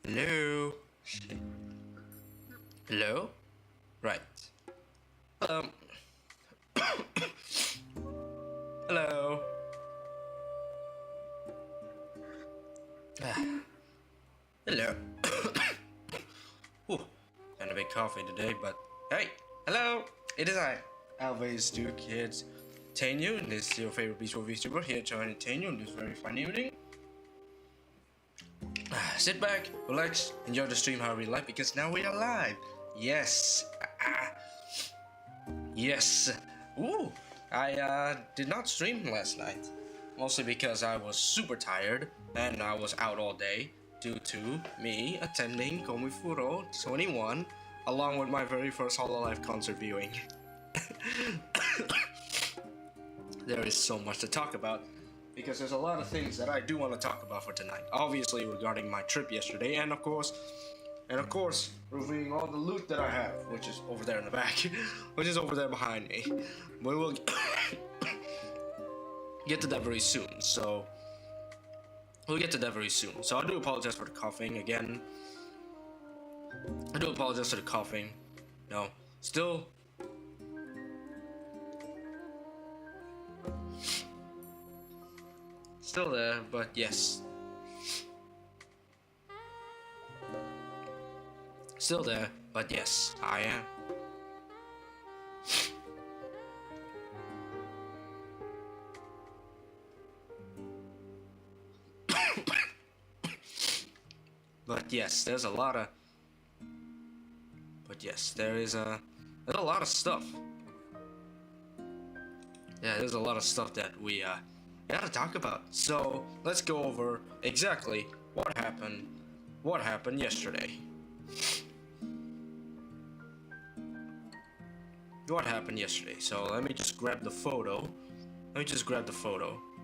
Hello? Hello? Right. Hello? Hello? Ooh, kind of a big coffee today, but hey! Hello! It is I, Aliveus, two kids. Entertain you, and this is your favorite peaceful VTuber here to entertain you on this very fine evening. Sit back, relax, enjoy the stream however you like, because now we are live. Yes. Yes. Ooh. I did not stream last night. Mostly because I was super tired and I was out all day due to me attending CF21 along with my very first Hololive concert viewing. There is so much to talk about, because there's a lot of things that I do want to talk about for tonight. Obviously regarding my trip yesterday, and of course reviewing all the loot that I have, which is over there in the back, which is over there behind me. We will get to that very soon. So we'll get to that very soon. So I do apologize for the coughing again. I do apologize for the coughing. No, still. Still there, but yes. Still there, but yes, I am. But yes, there's a lot of. But yes, there's a lot of stuff. Yeah, there's a lot of stuff that we gotta talk about. So let's go over exactly what happened yesterday. What happened yesterday? So let me just grab the photo.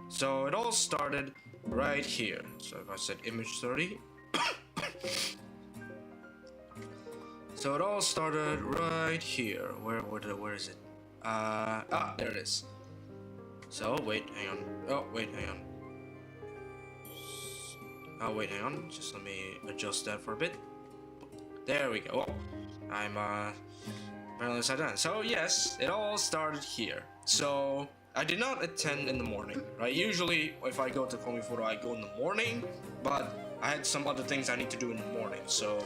So it all started right here. So if I said image 30. So it all started right here. Where is it? There it is. So wait, hang on. Oh wait, hang on. Just let me adjust that for a bit. There we go. I'm apparently upside down. So yes, it all started here. So I did not attend in the morning, right? Usually if I go to Komifuro, I go in the morning, but I had some other things I need to do in the morning, so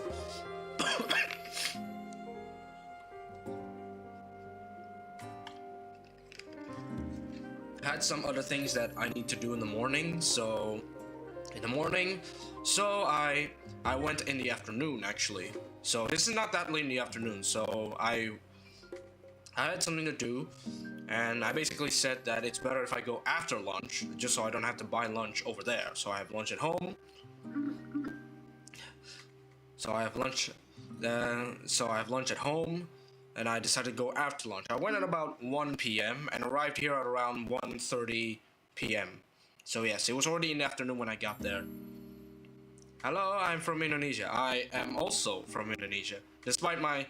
I need to do in the morning, so I went in the afternoon actually. So this is not that late in the afternoon, so I had something to do, and I basically said that it's better if I go after lunch, just so I don't have to buy lunch over there. So I have lunch at home. So I have lunch at home, and I decided to go after lunch. I went at about 1 p.m. and arrived here at around 1:30 p.m. So yes, it was already in the afternoon when I got there. Hello, I'm from Indonesia. I am also from Indonesia. Despite my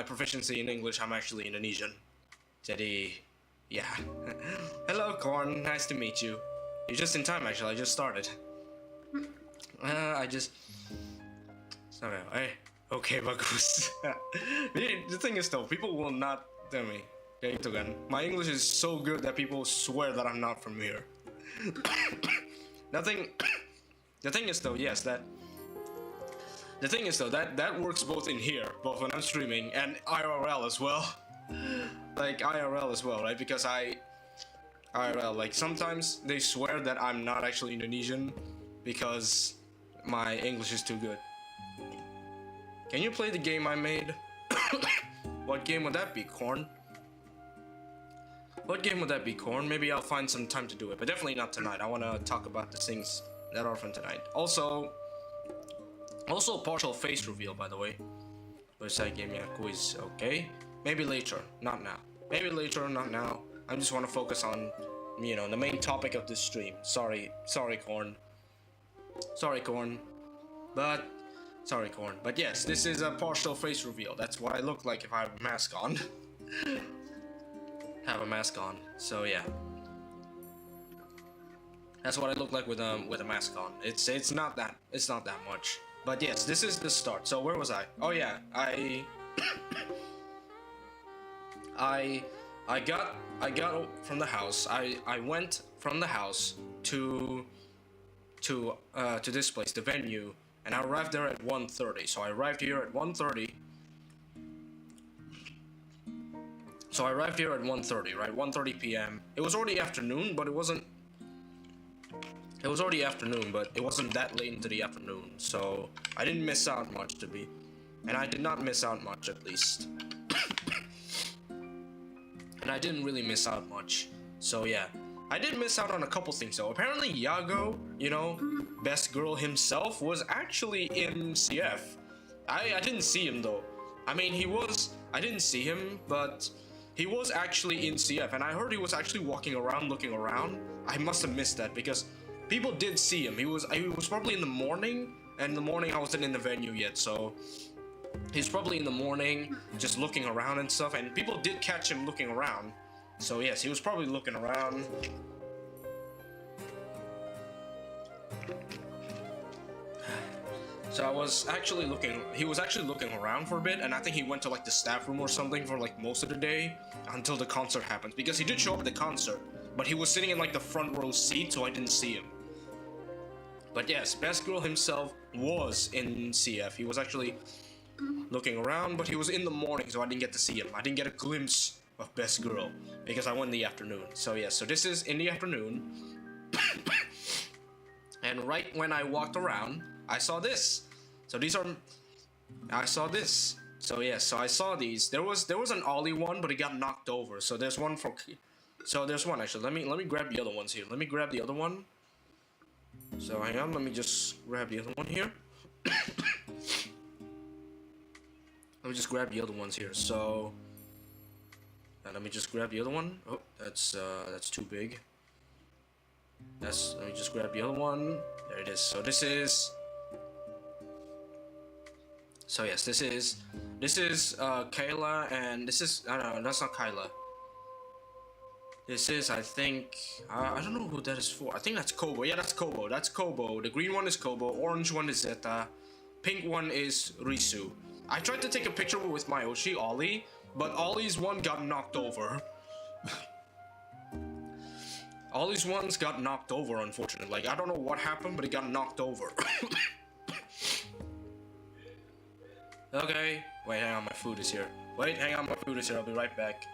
proficiency in English, I'm actually Indonesian. Jadi, yeah. Hello, Corn. Nice to meet you. You're just in time, actually. I just started. Sorry. Hey. Okay, bagus. The thing is, though, people will not tell me. Kayak gitu kan. My English is so good that people swear that I'm not from here. The thing is, though, yes, that works both in here, both when I'm streaming, and IRL as well. Like IRL as well, right? Because IRL, like sometimes they swear that I'm not actually Indonesian because my English is too good. Can you play the game I made? What game would that be, Corn? What game would that be, Corn? Maybe I'll find some time to do it, but definitely not tonight. I want to talk about the things that are from tonight. Also partial face reveal, by the way. Website game, yeah, quiz, okay. Maybe later, not now. Maybe later, not now. I just want to focus on, you know, the main topic of this stream. Sorry, Corn. Sorry, Corn. But Sorry, Corn. But yes, this is a partial face reveal. That's what I look like if I have a mask on. Have a mask on. So yeah. That's what I look like with a mask on. It's not that much. But yes, this is the start. So where was I? Oh yeah, I got from the house. I went from the house to this place, the venue, and I arrived there at 1:30. So I arrived here at 1:30. So I arrived here at 1:30, right? 1:30 p.m. It was already afternoon, but it wasn't. It was already afternoon, but it wasn't that late into the afternoon, so I didn't miss out much and I did not miss out much, at least. And I didn't really miss out much, so yeah. I did miss out on a couple things though. Apparently Yago, you know, best girl himself, was actually in CF. I didn't see him though. I mean, I didn't see him, but he was actually in CF, and I heard he was actually walking around, looking around. I must have missed that, because people did see him. He was probably in the morning, and in the morning I wasn't in the venue yet, so he's probably in the morning just looking around and stuff, and people did catch him looking around. So yes, he was probably looking around. So he was actually looking around for a bit, and I think he went to like the staff room or something for like most of the day until the concert happened, because he did show up at the concert, but he was sitting in like the front row seat, so I didn't see him. But yes, best girl himself was in CF. He was actually looking around, but he was in the morning, so I didn't get to see him. I didn't get a glimpse of best girl because I went in the afternoon. So yes, so this is in the afternoon. And right when I walked around, I saw this. So I saw this. So yes, so I saw these. There was an Ollie one, but it got knocked over. So there's one actually. Let me grab the other ones here. Let me grab the other one. So hang on, let me just grab the other one here. Let me just grab the other ones here. So let me just grab the other one. Oh, that's too big. Let me just grab the other one. There it is. So this is. So yes, this is Kayla, and this is no, that's not Kyla. This is, I think, I don't know who that is for. I think that's Kobo. Yeah, that's Kobo. That's Kobo. The green one is Kobo. Orange one is Zeta. Pink one is Risu. I tried to take a picture with my Oshi, Ollie, but Ollie's one got knocked over. Ollie's ones got knocked over, unfortunately. Like, I don't know what happened, but it got knocked over. Okay. Wait, hang on, my food is here. Wait, hang on, my food is here. I'll be right back.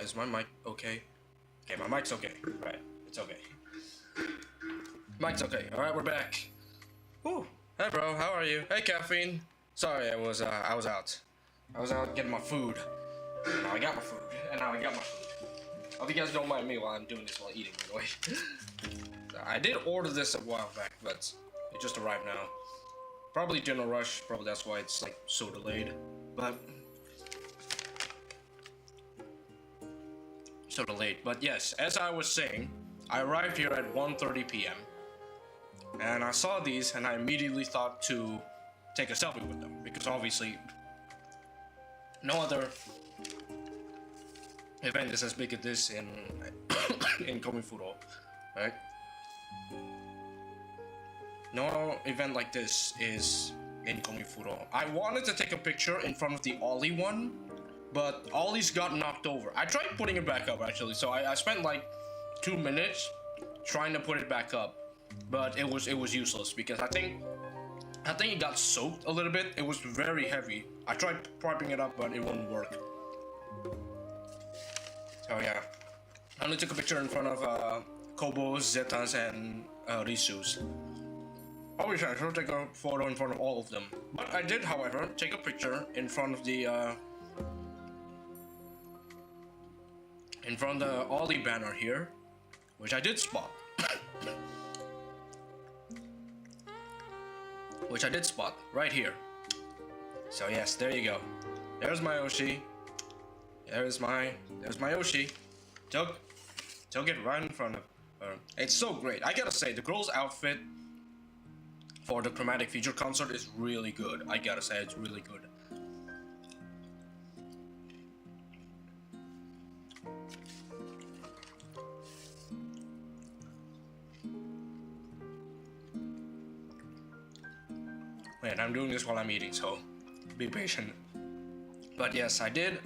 Is my mic okay? Okay, my mic's okay. Right, it's okay. Mic's okay. All right, we're back. Woo. Hey, bro. How are you? Hey, caffeine. Sorry, I was out. I was out getting my food. Now I got my food. And now I got my food. Hope you guys don't mind me while I'm doing this while eating, by the way. I did order this a while back, but it just arrived now. Probably dinner rush. Probably that's why it's like so delayed. But so delayed. But yes, as I was saying, I arrived here at 1:30 p.m. and I saw these, and I immediately thought to take a selfie with them because obviously no other event is as big as this in in Komifuro, right? No event like this is in Komifuro. I wanted to take a picture in front of the Ollie one, but Ollie's got knocked over. I tried putting it back up actually, so I spent like 2 minutes trying to put it back up, but it was useless because I think it got soaked a little bit. It was very heavy. I tried propping it up, but it wouldn't work. So yeah, I only took a picture in front of Kobo's, Zeta's, and Risu's. Obviously, I should take a photo in front of all of them, but I did, however, take a picture in front of the Ollie banner here, which I did spot. Which I did spot right here. So yes, there you go. There's my Yoshi. There's my Yoshi. Took it right in front of her. It's so great. I gotta say, the girl's outfit for the Chromatic feature concert is really good. I gotta say, it's really good. Man, I'm doing this while I'm eating, so be patient. But yes, I did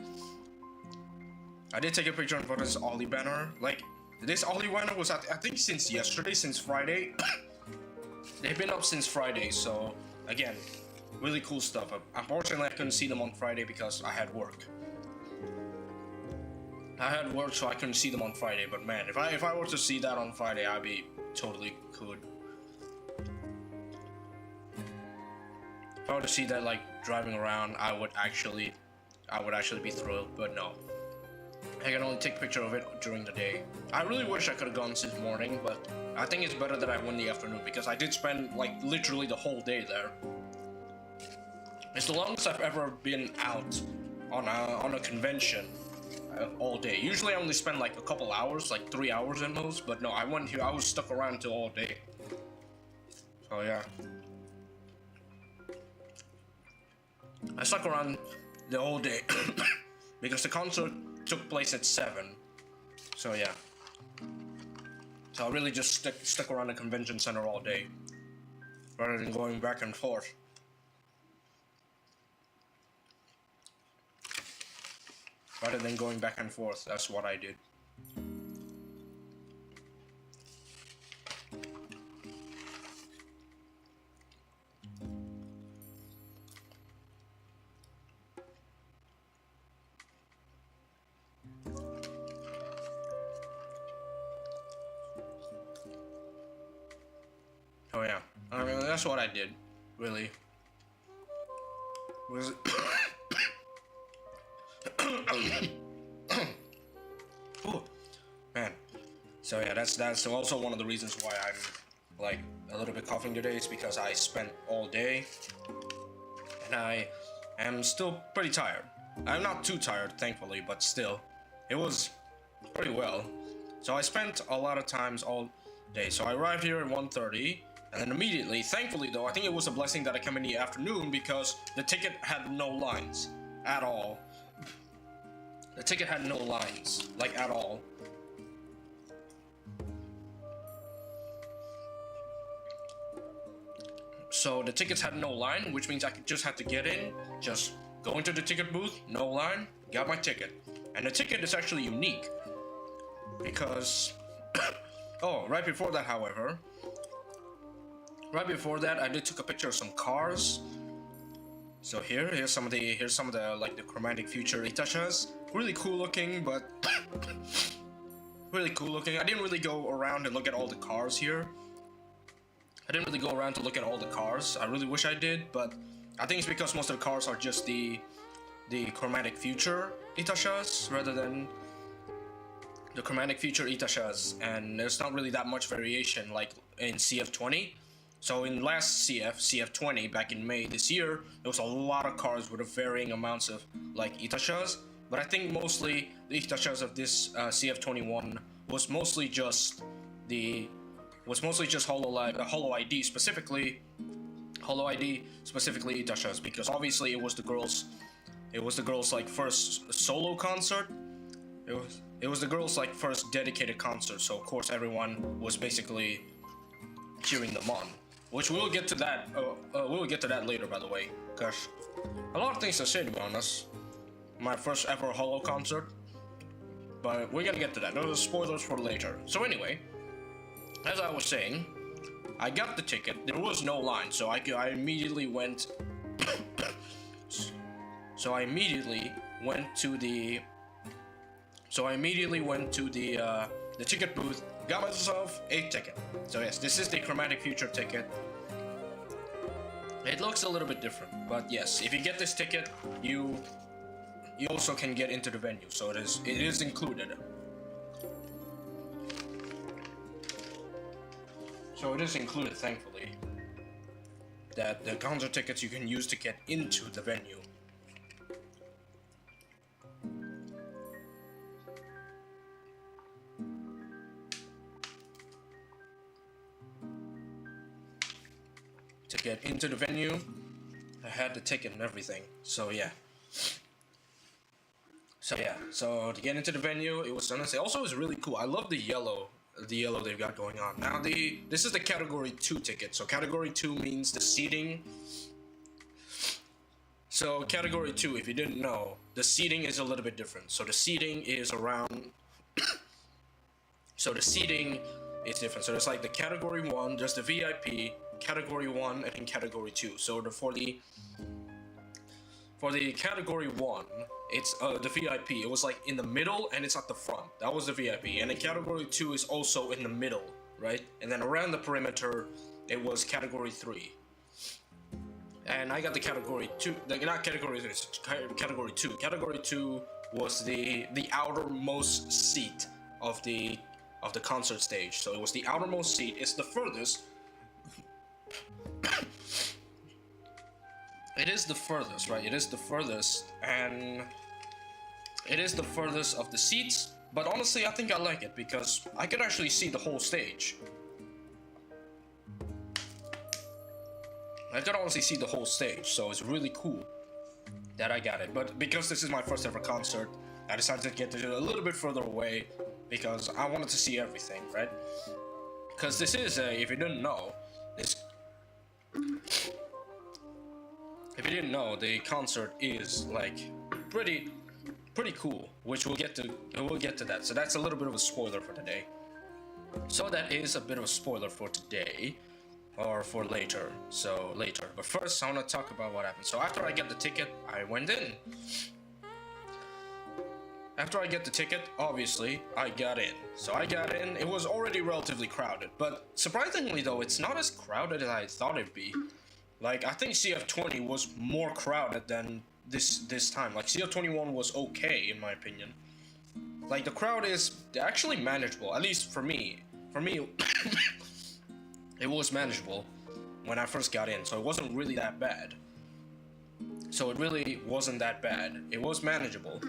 take a picture in front of this Ollie banner. Like, this Ollie banner was, I think, since yesterday, since Friday. They've been up since Friday, so again, really cool stuff. Unfortunately, I couldn't see them on Friday because I had work. So I couldn't see them on Friday. But man, if I were to see that on Friday, I'd be totally could. If I were to see that like driving around, I would actually be thrilled. But no, I can only take a picture of it during the day. I really wish I could have gone since morning, but I think it's better that I went in the afternoon because I did spend like literally the whole day there. It's the longest I've ever been out on a convention all day. Usually I only spend like a couple hours, like 3 hours in those, but no, I went here. I was stuck around till all day. So yeah, I stuck around the whole day because the concert took place at 7. So yeah. So I really just stuck around the convention center all day, rather than going back and forth. That's what I did. Oh yeah, I mean, that's what I did, really. Was it? Ooh, man. So yeah, that's also one of the reasons why I'm like a little bit coughing today. Is because I spent all day, and I am still pretty tired. I'm not too tired, thankfully, but still, it was pretty well. So I spent a lot of times all day. So I arrived here at 1:30. And then immediately, thankfully though, I think it was a blessing that I came in the afternoon because the ticket had no lines at all. The ticket had no lines, like at all. So the tickets had no line, which means I just had to get in, just go into the ticket booth, no line, got my ticket. And the ticket is actually unique because, oh, right before that, however, I did took a picture of some cars. So here's some of the like the chromatic future Itachas. Really cool looking, but really cool looking. I didn't really go around and look at all the cars here. I really wish I did, but I think it's because most of the cars are just the chromatic future Itachas rather than the chromatic future Itachas, and there's not really that much variation like in CF20. So in last CF20 back in May this year, there was a lot of cars with varying amounts of like Itachas, but I think mostly the Itachas of this CF21 was mostly just Holo ID specifically Itachas, because obviously it was the girls like first solo concert. It was the girls like first dedicated concert, so of course everyone was basically cheering them on. Which we'll get to that. We'll get to that later, by the way, because a lot of things to say, to be honest. My first ever Holo concert, but we're gonna get to that. Those are spoilers for later. So anyway, as I was saying, I got the ticket. There was no line, so I immediately went. So I immediately went to the ticket booth, got myself a ticket. So yes, this is the chromatic future ticket. It looks a little bit different, but yes, if you get this ticket, you also can get into the venue, so it is included. So it is included, thankfully, that the concert tickets you can use to get into the venue. To get into the venue, I had the ticket and everything. So yeah. So to get into the venue, it was honestly also was really cool. I love the yellow they've got going on. Now this is the category 2 ticket. So category 2 means the seating. So category 2, if you didn't know, the seating is a little bit different. So the seating is around so the seating is different. So there's like the category 1, just the VIP, category 1, and then category 2. So for the category 1, it's the VIP. It was like in the middle and it's at the front. That was the VIP. And then category 2 is also in the middle, right? And then around the perimeter, it was category 3. And I got the category 2, not category 3, category 2. Category 2 was the outermost seat of the concert stage. So it was the outermost seat. It's the furthest. It is the furthest, right? It is the furthest, and it is the furthest of the seats. But honestly, I think I like it because I could actually see the whole stage. I could honestly see the whole stage, so it's really cool that I got it. But because this is my first ever concert, I decided to get a little bit further away because I wanted to see everything, right? Because this is if you didn't know, the concert is like pretty cool, which we'll get to that. So that's a little bit of a spoiler for today. So that is a bit of a spoiler for today, or for later. So later. But first, I want to talk about what happened. So after I get the ticket, I went in. After I get the ticket, obviously, I got in. So I got in. It was already relatively crowded, but surprisingly though, it's not as crowded as I thought it'd be. Like, I think CF20 was more crowded than this time. Like, CF21 was okay, in my opinion. Like, the crowd is actually manageable, at least for me. For me, it was manageable when I first got in, so it wasn't really that bad. So it really wasn't that bad. It was manageable.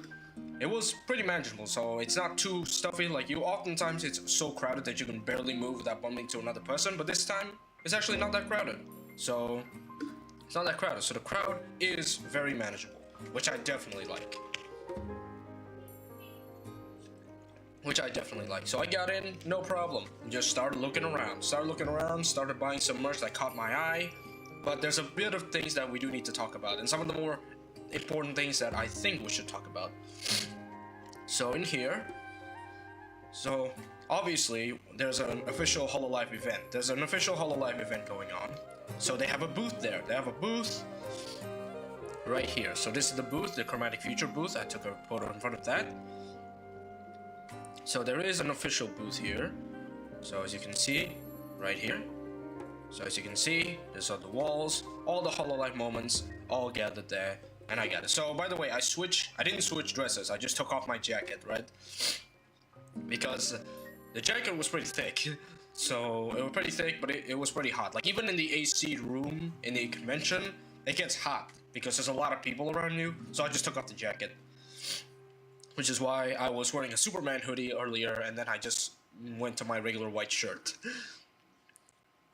It was pretty manageable, so it's not too stuffy. Like, oftentimes it's so crowded that you can barely move without bumping into another person, but this time, it's actually not that crowded. So, it's not that crowded. So the crowd is very manageable, which I definitely like. So I got in, no problem. Just started looking around, started buying some merch that caught my eye. But there's a bit of things that we do need to talk about, and some of the more important things that I think we should talk about. So in here, so obviously there's an official HoloLive event. There's an official HoloLive event going on. So they have a booth there. right here. So this is the booth, the Chromatic Future booth. I took a photo in front of that. So there is an official booth here. So as you can see, right here. So as you can see, there's on the walls, all the HoloLive moments, all gathered there, and I got it. So by the way, I didn't switch dresses, I just took off my jacket, right? Because the jacket was pretty thick. So it was pretty thick, but it was pretty hot. Like even in the AC room, in the convention, it gets hot because there's a lot of people around you. So I just took off the jacket. Which is why I was wearing a Superman hoodie earlier, and then I just went to my regular white shirt.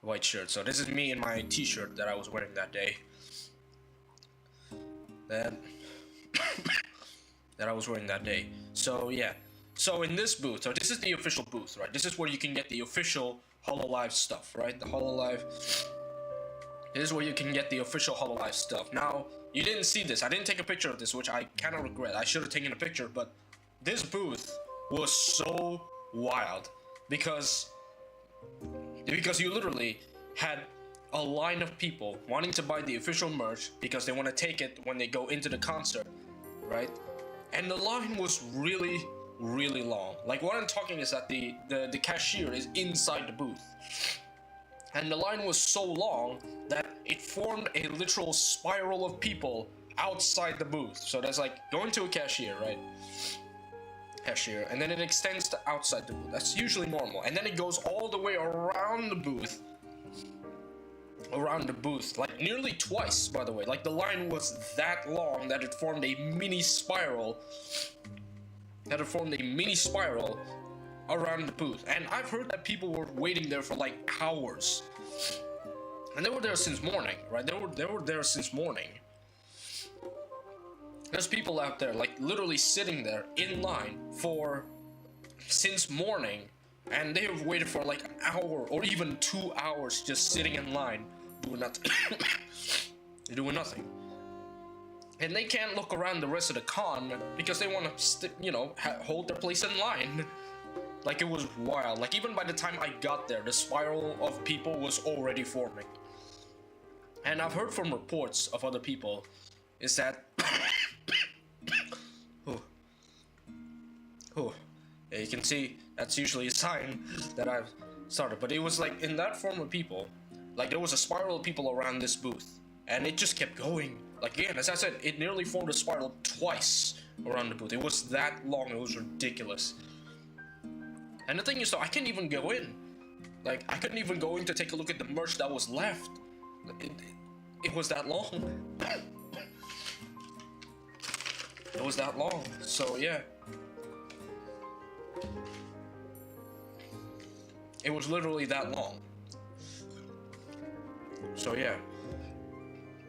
White shirt. So this is me in my t-shirt that I was wearing that day. That I was wearing that day. So yeah. So in this booth, so this is the official booth, right? This is where you can get the official HoloLive stuff, right? The HoloLive. This is where you can get the official HoloLive stuff. Now, you didn't see this. I didn't take a picture of this, which I kind of regret. I should have taken a picture, but this booth was so wild because you literally had a line of people wanting to buy the official merch because they want to take it when they go into the concert, right? And the line was really, really long. Like what I'm talking is that the cashier is inside the booth. And the line was so long that it formed a literal spiral of people outside the booth. So that's like going to a cashier, right? Cashier, and then it extends to outside the booth. That's usually normal. And then it goes all the way around the booth. Around the booth, like nearly twice, by the way. Like the line was that long that it formed a mini spiral. Around the booth. And I've heard that people were waiting there for like hours. And they were there since morning, right? They were there since morning. There's people out there like literally sitting there in line since morning, and they have waited for like an hour or even 2 hours just sitting in line doing nothing. Doing nothing. And they can't look around the rest of the con because they want to hold their place in line. Like it was wild. Like even by the time I got there, the spiral of people was already forming. And I've heard from reports of other people is that yeah, you can see that's usually a sign that I've started. But it was like in that form of people, like there was a spiral of people around this booth, and it just kept going. Like again, as I said, it nearly formed a spiral twice around the booth. It was that long. It was ridiculous. And the thing is, though, I couldn't even go in. Like I couldn't even go in to take a look at the merch that was left. It was that long. It was that long. So yeah. It was literally that long. So yeah.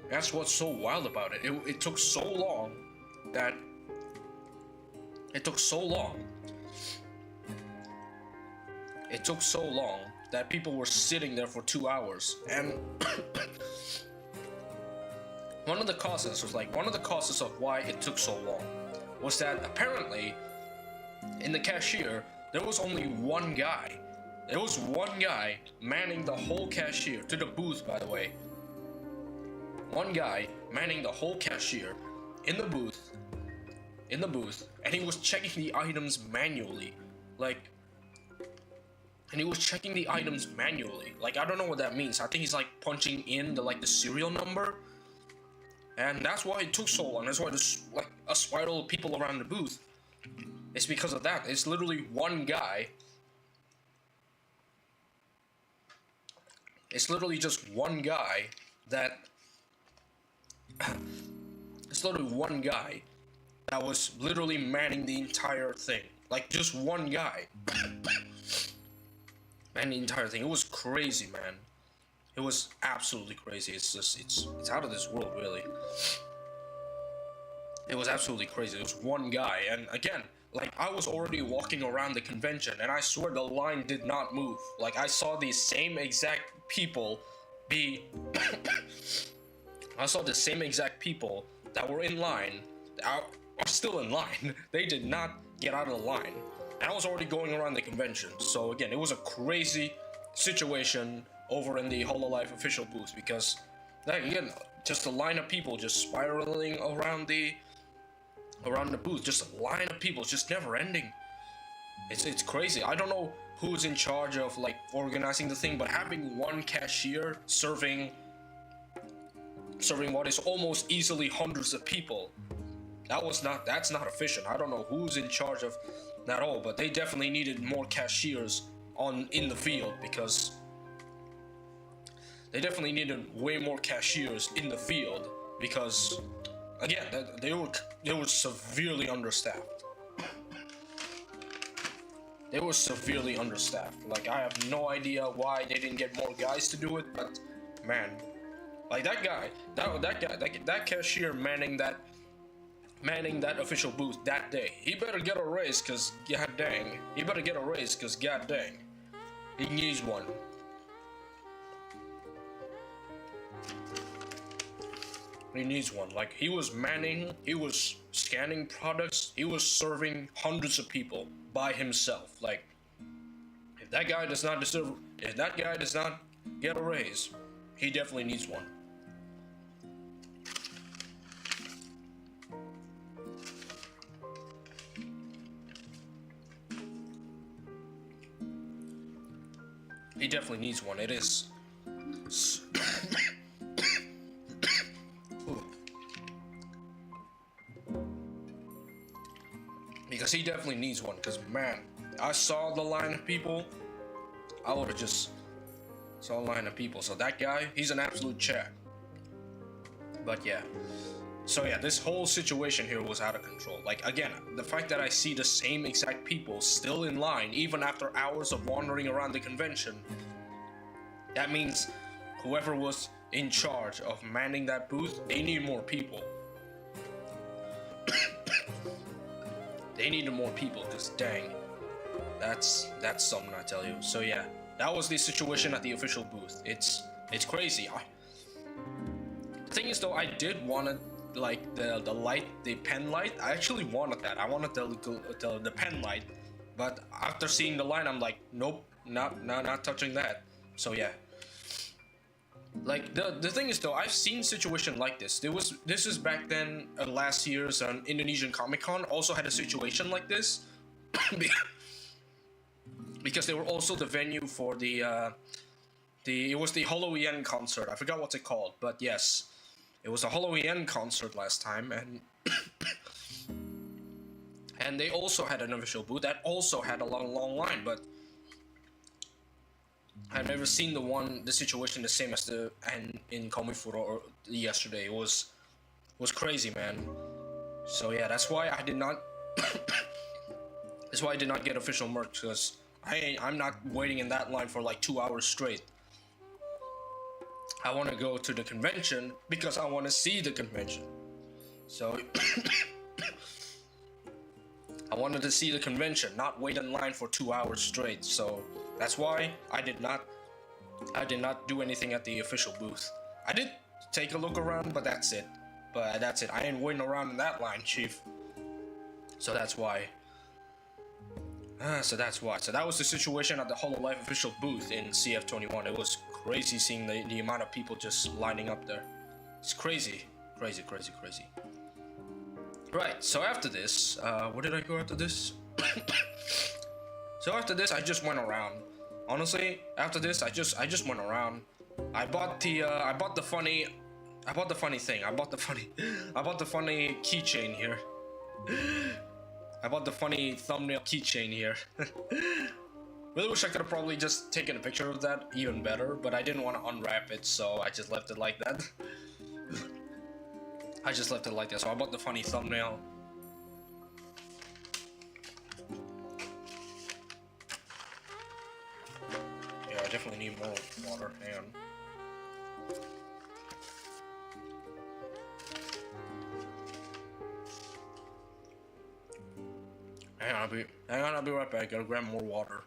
That's what's so wild about it. It took so long that... It took so long that people were sitting there for 2 hours. And... one of the causes of why it took so long was that apparently in the cashier there was only one guy. There was one guy manning the whole cashier, to the booth by the way. One guy manning the whole cashier in the booth, and he was checking the items manually. Like I don't know what that means. I think he's like punching in the serial number. And that's why it took so long. That's why there's like a spiral of people around the booth. It's because of that. It's literally one guy. It's literally just one guy that... It's literally one guy that was literally manning the entire thing. Like, just one guy. Manning the entire thing. It was crazy, man. It was absolutely crazy. It's out of this world, really. It was absolutely crazy. It was one guy, and again, like I was already walking around the convention, and I swear the line did not move. Like I saw these same exact people I saw the same exact people that were in line are still in line. They did not get out of the line, and I was already going around the convention. So again, it was a crazy situation over in the HoloLive official booth because, again, just a line of people just spiraling around the booth, just a line of people, just never ending. It's crazy. I don't know who's in charge of like organizing the thing, but having one cashier serving what is almost easily hundreds of people, that's not efficient. I don't know who's in charge of that all, but they definitely needed more cashiers in the field, because they definitely needed way more cashiers in the field, because again, they were severely understaffed. They were severely understaffed. Like, I have no idea why they didn't get more guys to do it, but man, like that cashier manning that official booth that day, he better get a raise, cause god dang, he needs one. He needs one. Like, he was manning, he was scanning products, he was serving hundreds of people by himself. Like, if that guy does not get a raise, he definitely needs one. He definitely needs one. It is because he definitely needs one, because man, I saw the line of people. I would have just saw a line of people. So that guy, he's an absolute chat. But yeah, so yeah, this whole situation here was out of control. Like, again, the fact that I see the same exact people still in line even after hours of wandering around the convention, that means whoever was in charge of manning that booth, they need more people. They needed more people, because dang, that's something, I tell you. So yeah, that was the situation at the official booth. It's crazy. The thing is though, I did want like the light, the pen light. I actually wanted that. I wanted the pen light, but after seeing the line, I'm like, nope, not touching that. So yeah. Like, the thing is though, I've seen situation like this. This is back then, last year's Indonesian Comic-Con also had a situation like this, because they were also the venue for it was the Holo concert. I forgot what's it called, but yes, it was a Holo concert last time, and and they also had an official booth that also had a long line, but I've never seen the situation the same as in Komifuro or yesterday. It was crazy, man. So yeah, that's why I did not get official merch, because I'm not waiting in that line for like 2 hours straight. I want to go to the convention because I want to see the convention. So I wanted to see the convention, not wait in line for 2 hours straight. So that's why I did not do anything at the official booth. I did take a look around, but that's it. I ain't waiting around in that line, chief. So that's why. So that was the situation at the Hololive official booth in CF21. It was crazy seeing the amount of people just lining up there. It's crazy. Right, so after this, where did I go after this? So after this, I just went around. Honestly, after this, I just went around. I bought the funny thing. I bought the funny keychain here. I bought the funny thumbnail keychain here. Really wish I could have probably just taken a picture of that even better, but I didn't want to unwrap it, so I just left it like that. So I bought the funny thumbnail. Yeah, I definitely need more water. Hang on. Hang on, I'll be right back. Gotta grab more water.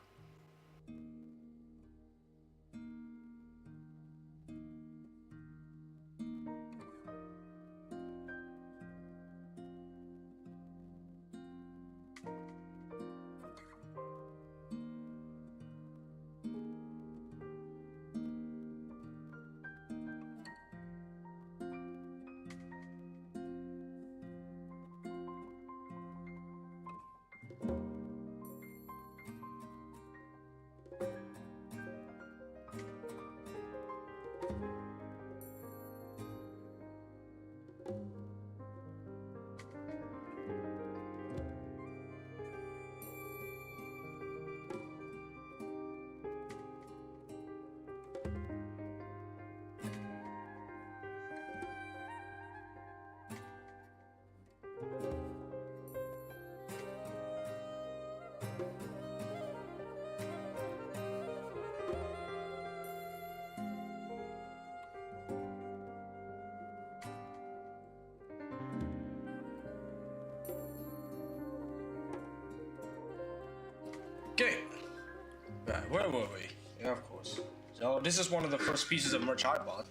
Right, where were we? Yeah, of course. So this is one of the first pieces of merch I bought.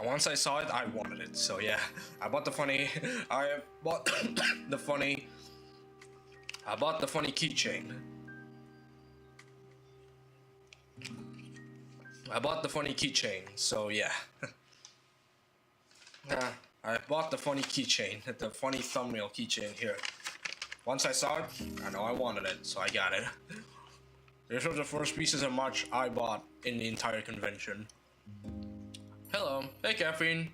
Once I saw it, I wanted it. So yeah, I bought the funny. I bought the funny. I bought the funny keychain. I bought the funny keychain. So yeah. I bought the funny keychain, the funny thumbnail keychain here. Once I saw it, I know I wanted it, so I got it. These are the first pieces of merch I bought in the entire convention. Hello, hey Caffeine.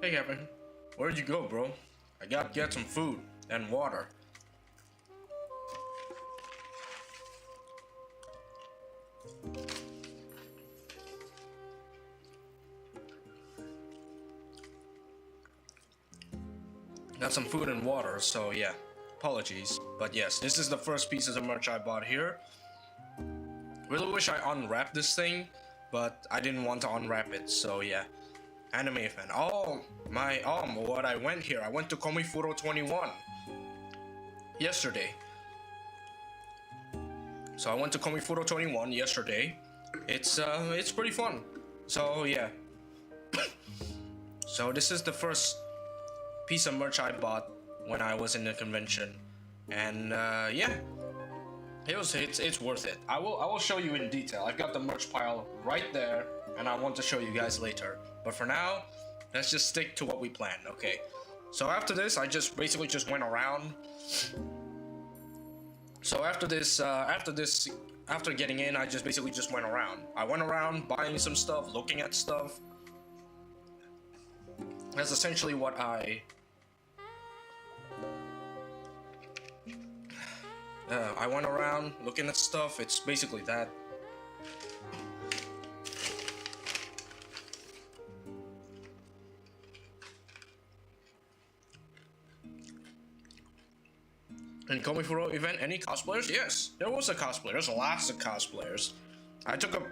Hey Caffeine, where'd you go, bro? I gotta get some food and water. Got some food and water, so yeah, apologies. But yes, this is the first pieces of merch I bought here. Really wish I unwrapped this thing, but I didn't want to unwrap it, so yeah. Anime fan. Oh, what I went here. I went to CF21 yesterday. So I went to CF21 yesterday. It's pretty fun. So yeah. So this is the first piece of merch I bought when I was in the convention, and yeah, it's worth it. I will show you in detail. I've got the merch pile right there, and I want to show you guys later. But for now, let's just stick to what we planned. Okay. So after this, I just basically just went around. So after getting in, I just basically just went around. I went around buying some stuff, looking at stuff. That's essentially what I went around looking at stuff. It's basically that. And Komifuro event, any cosplayers? Yes, there was a cosplayer. There's lots of cosplayers. I took a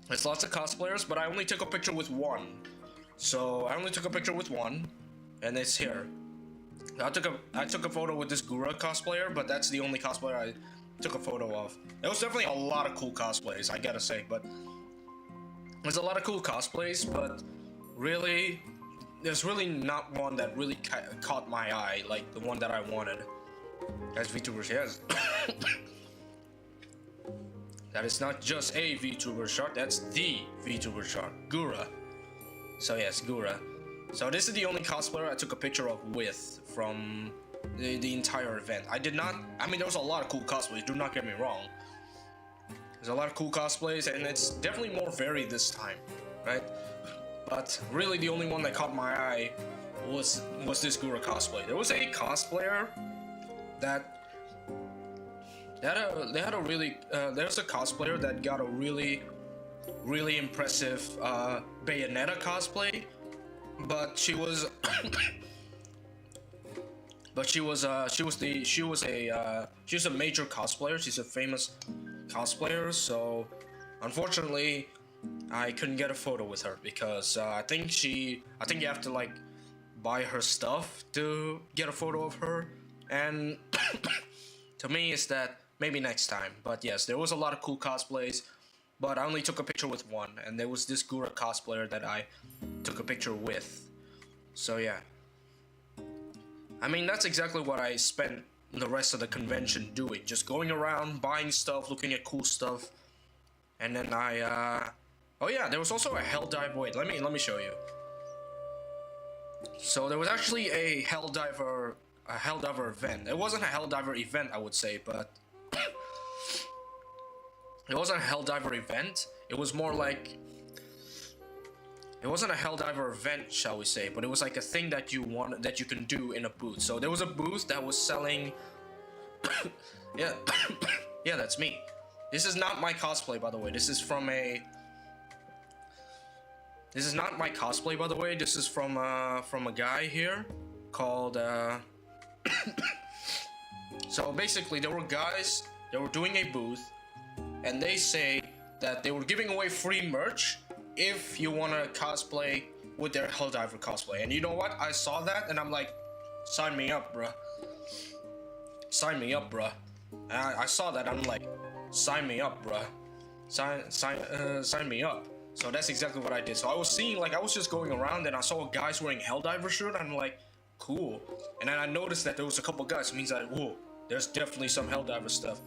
There's lots of cosplayers, but I only took a picture with one. So I only took a picture with one, and it's here. I took a photo with this Gura cosplayer, but that's the only cosplayer I took a photo of. There was definitely a lot of cool cosplays, I gotta say, but there's a lot of cool cosplays, but really, there's really not one that really caught my eye, like the one that I wanted. As VTubers, yes. That is not just a VTuber shark, that's the VTuber shark, Gura. So yes, Gura. So this is the only cosplayer I took a picture of with from the entire event. I mean, there was a lot of cool cosplays, do not get me wrong. There's a lot of cool cosplays, and it's definitely more varied this time, right? But really the only one that caught my eye was this Gura cosplay. There was a cosplayer there's a cosplayer that got a really impressive Bayonetta cosplay, but she was a major cosplayer. She's a famous cosplayer, so unfortunately I couldn't get a photo with her because I think you have to like buy her stuff to get a photo of her, and to me it's that maybe next time. But yes, there was a lot of cool cosplays, but I only took a picture with one, and there was this Gura cosplayer that I took a picture with. So yeah, I mean, that's exactly what I spent the rest of the convention doing, just going around buying stuff, looking at cool stuff. And then oh yeah, there was also a Helldiver. Wait, let me show you. So there was actually a Helldiver event. It wasn't a Helldiver event, I would say, but it wasn't a Helldiver event. It was more like, it wasn't a Helldiver event, shall we say, but it was like a thing that you can do in a booth. So there was a booth that was selling yeah. Yeah, that's me. This is not my cosplay, by the way. This is not my cosplay, by the way. This is from a guy here called So basically, there were guys that were doing a booth, and they say that they were giving away free merch if you want to cosplay with their Helldiver cosplay. And you know what? I saw that and I'm like, sign me up, bruh. Sign me up, bruh. And I saw that, I'm like, sign me up, bruh. Sign me up. So that's exactly what I did. So I was seeing, like, I was just going around and I saw guys wearing Helldiver shirt. I'm like, cool. And then I noticed that there was a couple guys. It means that, whoa, there's definitely some Helldiver stuff.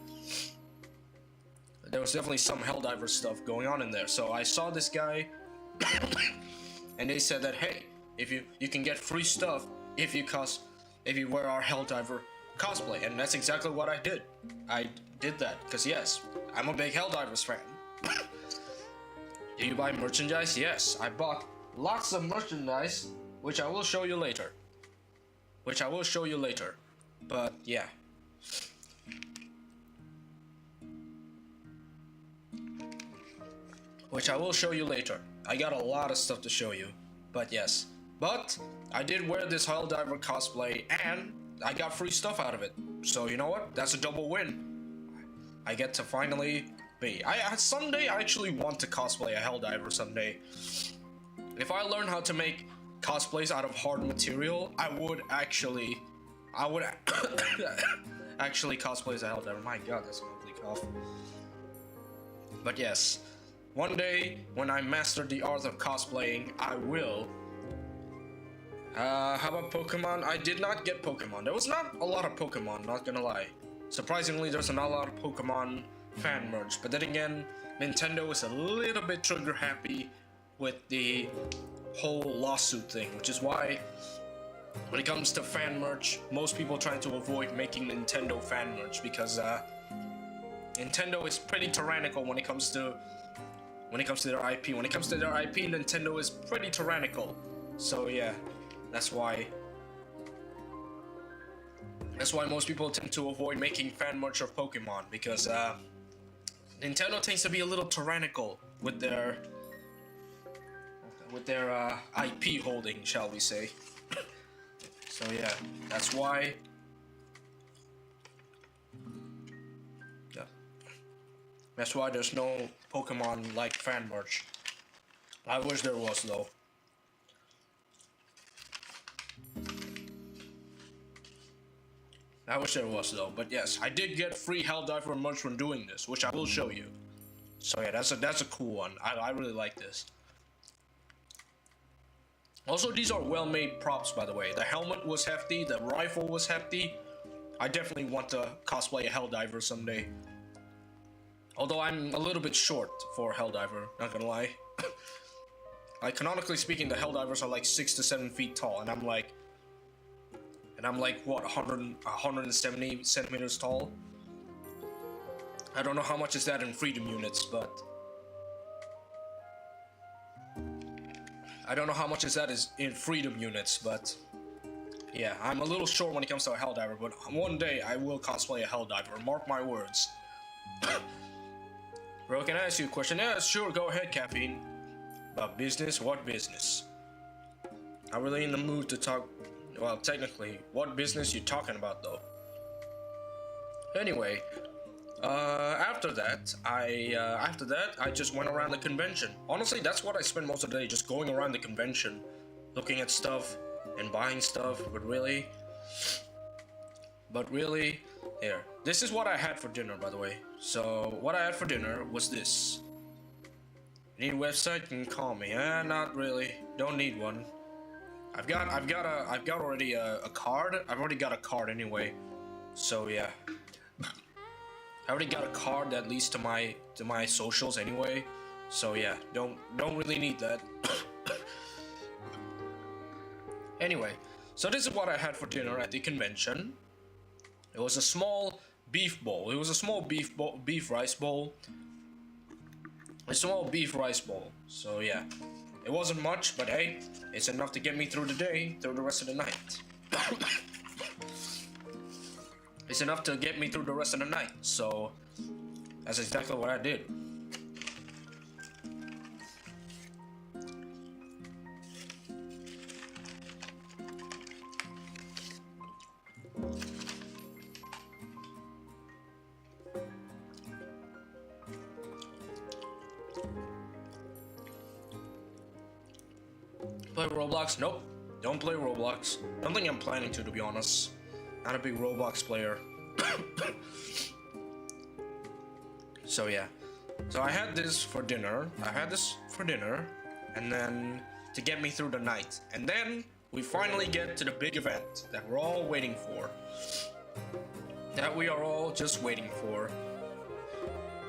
There was definitely some Helldiver stuff going on in there. So I saw this guy, and they said that, hey, if you can get free stuff if you wear our Helldiver cosplay. And that's exactly what I did. I did that because yes, I'm a big Helldivers fan. Do you buy merchandise? Yes, I bought lots of merchandise, which I will show you later. But yeah. Which I will show you later. I got a lot of stuff to show you. But yes. But I did wear this Helldiver cosplay and I got free stuff out of it. So you know what? That's a double win. I get to finally be. Someday I actually want to cosplay a Helldiver someday. If I learn how to make cosplays out of hard material, I would actually cosplay as a Helldiver. My god, that's an ugly cough. But yes, one day when I master the art of cosplaying, I will. How about Pokemon? I did not get Pokemon. There was not a lot of Pokemon, not gonna lie. Surprisingly, there's not a lot of Pokemon fan merch. But then again, Nintendo is a little bit trigger happy with the whole lawsuit thing, which is why when it comes to fan merch, most people try to avoid making Nintendo fan merch because Nintendo is pretty tyrannical when it comes to their IP. When it comes to their IP, Nintendo is pretty tyrannical. So yeah, that's why most people tend to avoid making fan merch of Pokemon because Nintendo tends to be a little tyrannical with their IP holding, shall we say. So yeah, that's why. Yeah. That's why there's no Pokemon like fan merch. I wish there was though. But yes, I did get free Helldiver merch from doing this, which I will show you. So yeah, that's a cool one. I really like this. Also, these are well-made props, by the way. The helmet was hefty, the rifle was hefty. I definitely want to cosplay a Helldiver someday. Although I'm a little bit short for a Helldiver, not gonna lie. Like, canonically speaking, the Helldivers are like 6 to 7 feet tall, and I'm like what, 170 centimeters tall? I don't know how much is that in freedom units, but yeah, I'm a little short when it comes to a Helldiver, but one day I will cosplay a Helldiver, mark my words. Bro, can I ask you a question? Yeah, sure, go ahead, Caffeine. About business? What business? I'm really in the mood to talk. Well, technically, what business you talking about though? Anyway, after that, I just went around the convention. Honestly, that's what I spent most of the day, just going around the convention, looking at stuff and buying stuff. But really, here. This is what I had for dinner, by the way. So what I had for dinner was this. Need a website? You can call me. Not really. Don't need one. I've got already a card. I've already got a card anyway. So yeah. I already got a card that leads to my socials anyway. So yeah, don't really need that. Anyway, so this is what I had for dinner at the convention. It was a small beef bowl. It was a small beef rice bowl. A small beef rice bowl. So yeah, it wasn't much, but hey, it's enough to get me through the day, through the rest of the night. It's enough to get me through the rest of the night. So that's exactly what I did. Play Roblox? Nope. Don't play Roblox. Don't think I'm planning to be honest. Not a big Roblox player. So yeah. So I had this for dinner. And then to get me through the night. And then we finally get to the big event that we're all waiting for. That we are all just waiting for.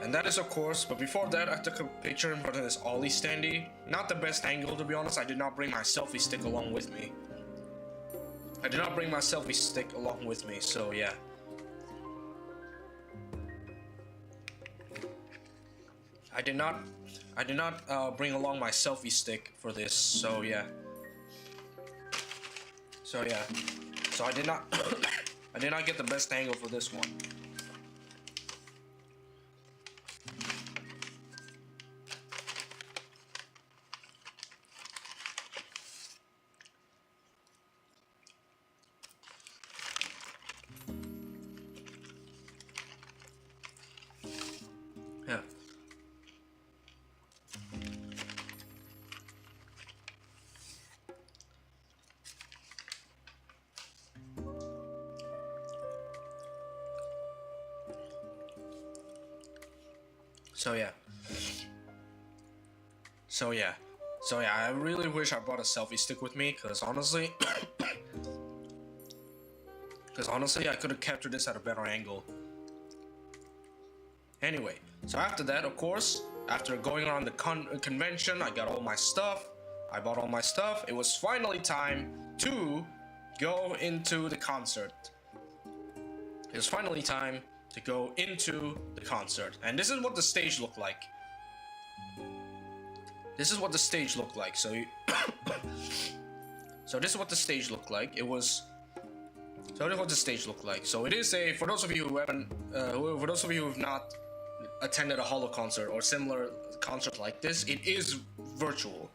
And that is, of course, but before that I took a picture in front of this Ollie standee. Not the best angle, to be honest. I did not bring my selfie stick along with me. So yeah. I did not bring along my selfie stick for this, so yeah. So I did not I did not get the best angle for this one. Yeah. So yeah, I really wish I brought a selfie stick with me, because honestly, I could have captured this at a better angle. Anyway, so after that, of course, after going around the convention, I got all my stuff, I bought all my stuff, it was finally time to go into the concert. It was finally time to go into the concert, and this is what the stage looked like. This is what the stage looked like. So so this is what the stage looked like. It is a, for those of you who haven't, for those of you who have not attended a Holo concert or similar concert like this, it is virtual.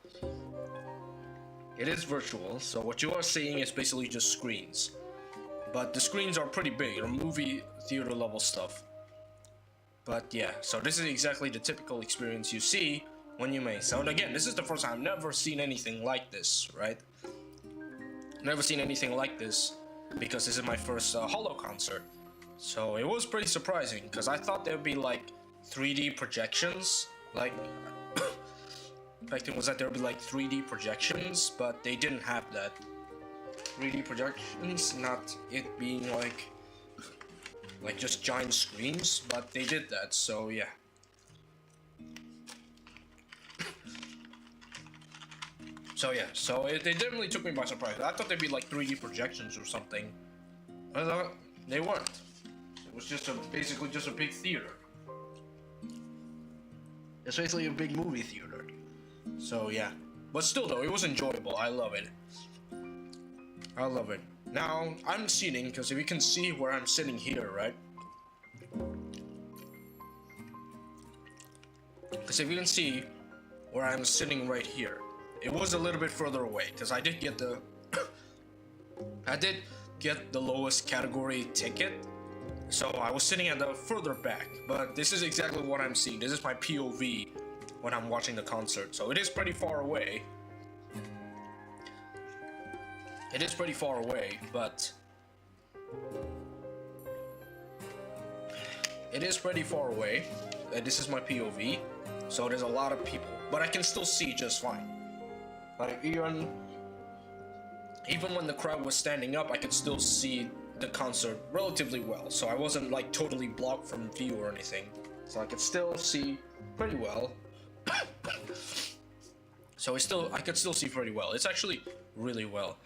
So what you are seeing is basically just screens, but the screens are pretty big. They're movie theater level stuff. But yeah, so this is exactly the typical experience you see when you may. So again, this is the first time. I've never seen anything like this, right? Never seen anything like this, because this is my first Holo concert. So it was pretty surprising, because I thought there'd be like 3D projections, like expecting was that there'd be like 3D projections, but they didn't have that. 3D projections, not it being like just giant screens, but they did that, so yeah. So they definitely took me by surprise. I thought they'd be like 3D projections or something. I thought they weren't. It was just basically just a big theater. It's basically a big movie theater. So yeah, but still though, it was enjoyable. I love it. Now I'm seating, because if you can see where I'm sitting here, right? Because if you can see where I'm sitting right here, it was a little bit further away, because I did get the lowest category ticket, so I was sitting at the further back. But this is exactly what I'm seeing. This is my POV when I'm watching the concert, so it is pretty far away. But this is my POV, so there's a lot of people, but I can still see just fine. Like even when the crowd was standing up, I could still see the concert relatively well. So I wasn't like totally blocked from view or anything. So I could still see pretty well. I could still see pretty well. It's actually really well.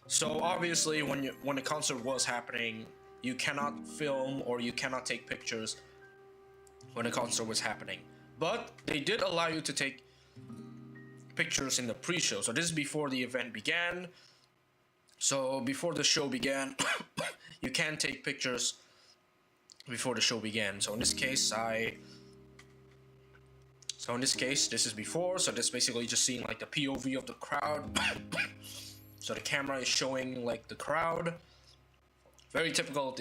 So obviously when the concert was happening, you cannot film or you cannot take pictures when the concert was happening. But they did allow you to take pictures in the pre-show. So this is before the event began. So before the show began, you can take pictures before the show began. So in this case, this is before. So this is basically just seeing like the POV of the crowd. So the camera is showing like the crowd. Very typical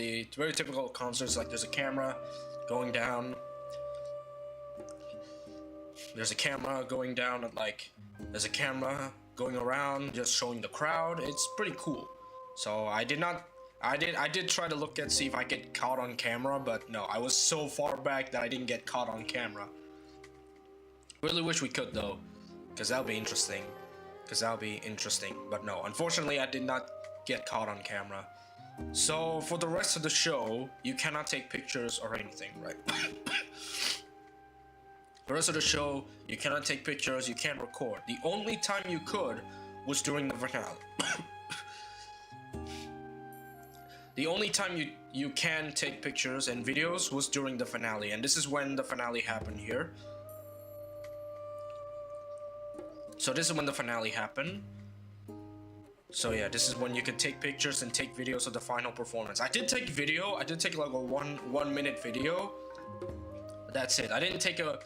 of concerts. Like there's a camera going down. There's a camera going down, and like there's a camera going around, just showing the crowd. It's pretty cool. So I did try to look at see if I get caught on camera, but no, I was so far back that I didn't get caught on camera. Really wish we could though, because that'll be interesting. But no, unfortunately I did not get caught on camera. So for the rest of the show, you cannot take pictures or anything, right? The rest of the show, you cannot take pictures, you can't record. The only time you could was during the finale. The only time you can take pictures and videos was during the finale, and this is when the finale happened here. So this is when the finale happened. So yeah, this is when you can take pictures and take videos of the final performance. I did take video. I did take like a one minute video. That's it. I didn't take a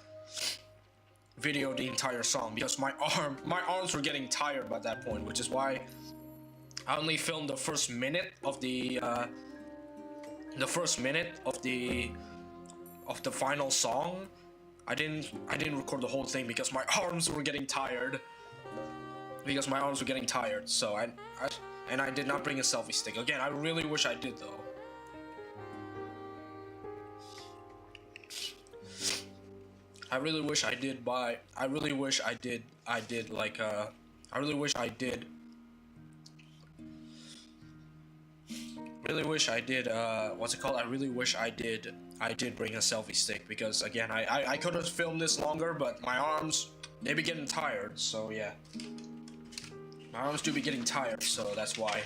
video the entire song because my arms were getting tired by that point, which is why I only filmed the first minute of the final song. I didn't record the whole thing because my arms were getting tired. So I did not bring a selfie stick. Again, I really wish I did though. I really wish I did bring a selfie stick, because again, I could have filmed this longer, but my arms, they be getting tired, so yeah. My arms do be getting tired, so that's why.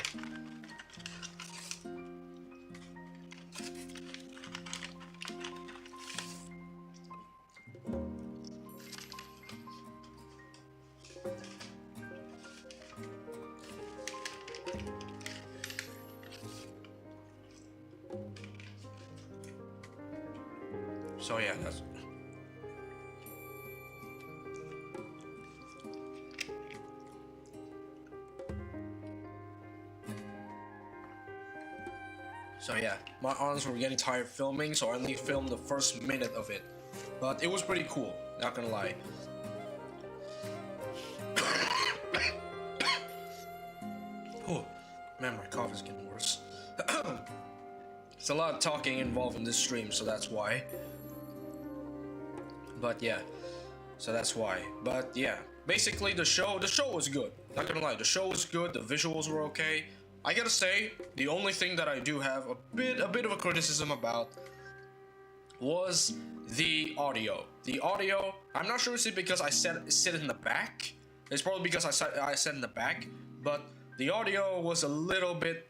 So yeah, that's... So yeah, my arms were getting tired filming, so I only filmed the first minute of it. But it was pretty cool, not gonna lie. Oh, man, my cough is getting worse. It's a lot of talking involved in this stream, so that's why. But yeah, so that's why. But yeah, basically the show was good. Not gonna lie, the show was good, the visuals were okay. I gotta say, the only thing that I do have a bit of a criticism about was the audio. The audio, I'm not sure if it's because I sit in the back. It's probably because I sat in the back, but the audio was a little bit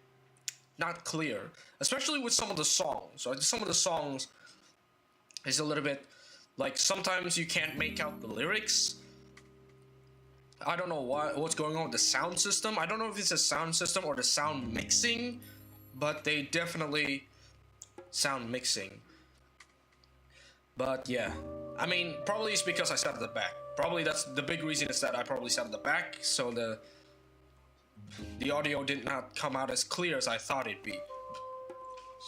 not clear, especially with some of the songs. So some of the songs is a little bit like sometimes you can't make out the lyrics. I don't know what's going on with the sound system. I don't know if it's a sound system or the sound mixing, but they definitely sound mixing. But yeah, I mean, probably it's because I sat at the back. Probably that's the big reason, is that I probably sat at the back, so the audio did not come out as clear as I thought it'd be.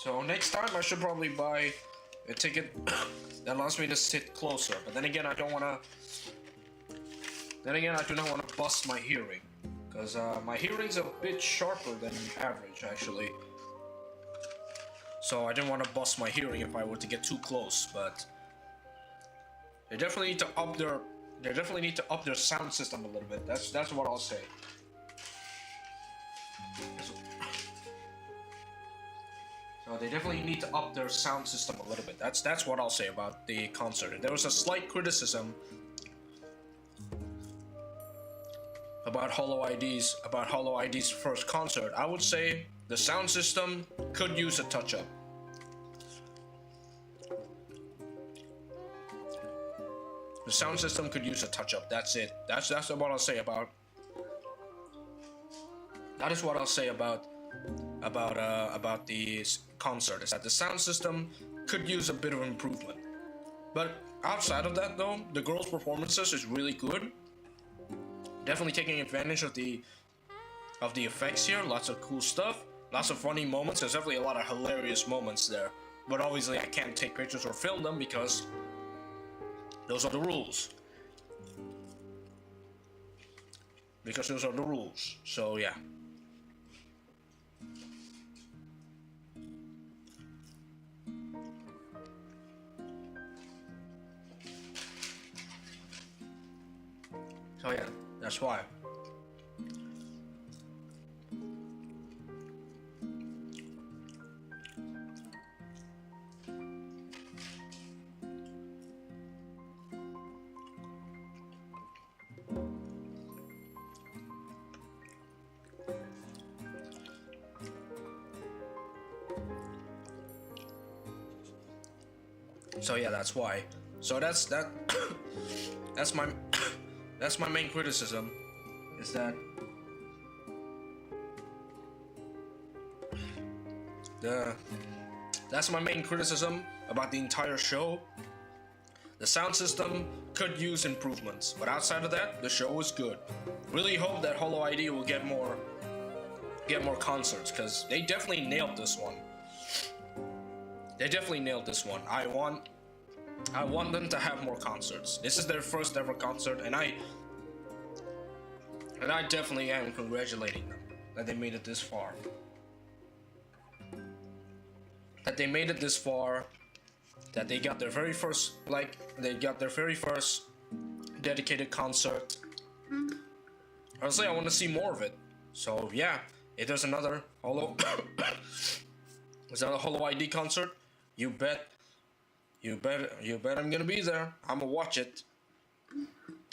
So next time I should probably buy a ticket that allows me to sit closer. But then again, I do not want to bust my hearing, because my hearing's a bit sharper than average actually. So I didn't want to bust my hearing if I were to get too close. But they definitely need to up their sound system a little bit. That's what I'll say. So they definitely need to up their sound system a little bit. That's what I'll say about the concert. There was a slight criticism about Holo ID's first concert. I would say the sound system could use a touch-up. The sound system could use a touch-up. That's it. That's what I'll say about. That is what I'll say about the concert, is that the sound system could use a bit of improvement. But outside of that though, the girls' performances is really good. Definitely taking advantage of the effects here. Lots of cool stuff, lots of funny moments. There's definitely a lot of hilarious moments there, but obviously I can't take pictures or film them because those are the rules. because those are the rules. So yeah. So yeah, that's why. So yeah, that's why. So that's that. That's my that's my main criticism. Is that that's my main criticism about the entire show. The sound system could use improvements, but outside of that, the show is good. Really hope that Holo ID will get more concerts, because they definitely nailed this one. They definitely nailed this one. I want them to have more concerts. This is their first ever concert, and I definitely am congratulating them that they made it this far. That they made it this far. That they got their very first, dedicated concert. Honestly, I want to see more of it. So yeah, if there's another Holo, there's another Holo ID concert, you bet I'm gonna be there. I'm gonna watch it.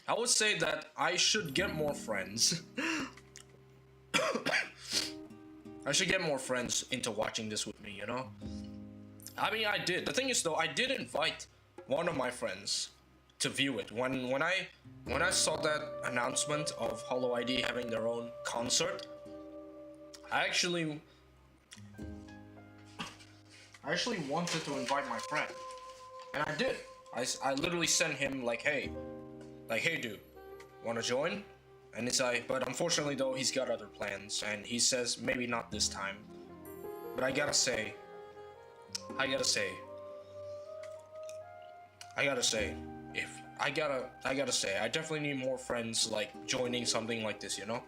I would say that I should get more friends. I should get more friends into watching this with me, you know? I mean, I did. The thing is, though, I did invite one of my friends to view it. When I saw that announcement of Holo ID having their own concert, I actually wanted to invite my friend, and I did. I literally sent him like, hey dude, wanna join? And it's like, but unfortunately though, he's got other plans, and he says maybe not this time. But I gotta say, I definitely need more friends like joining something like this, you know?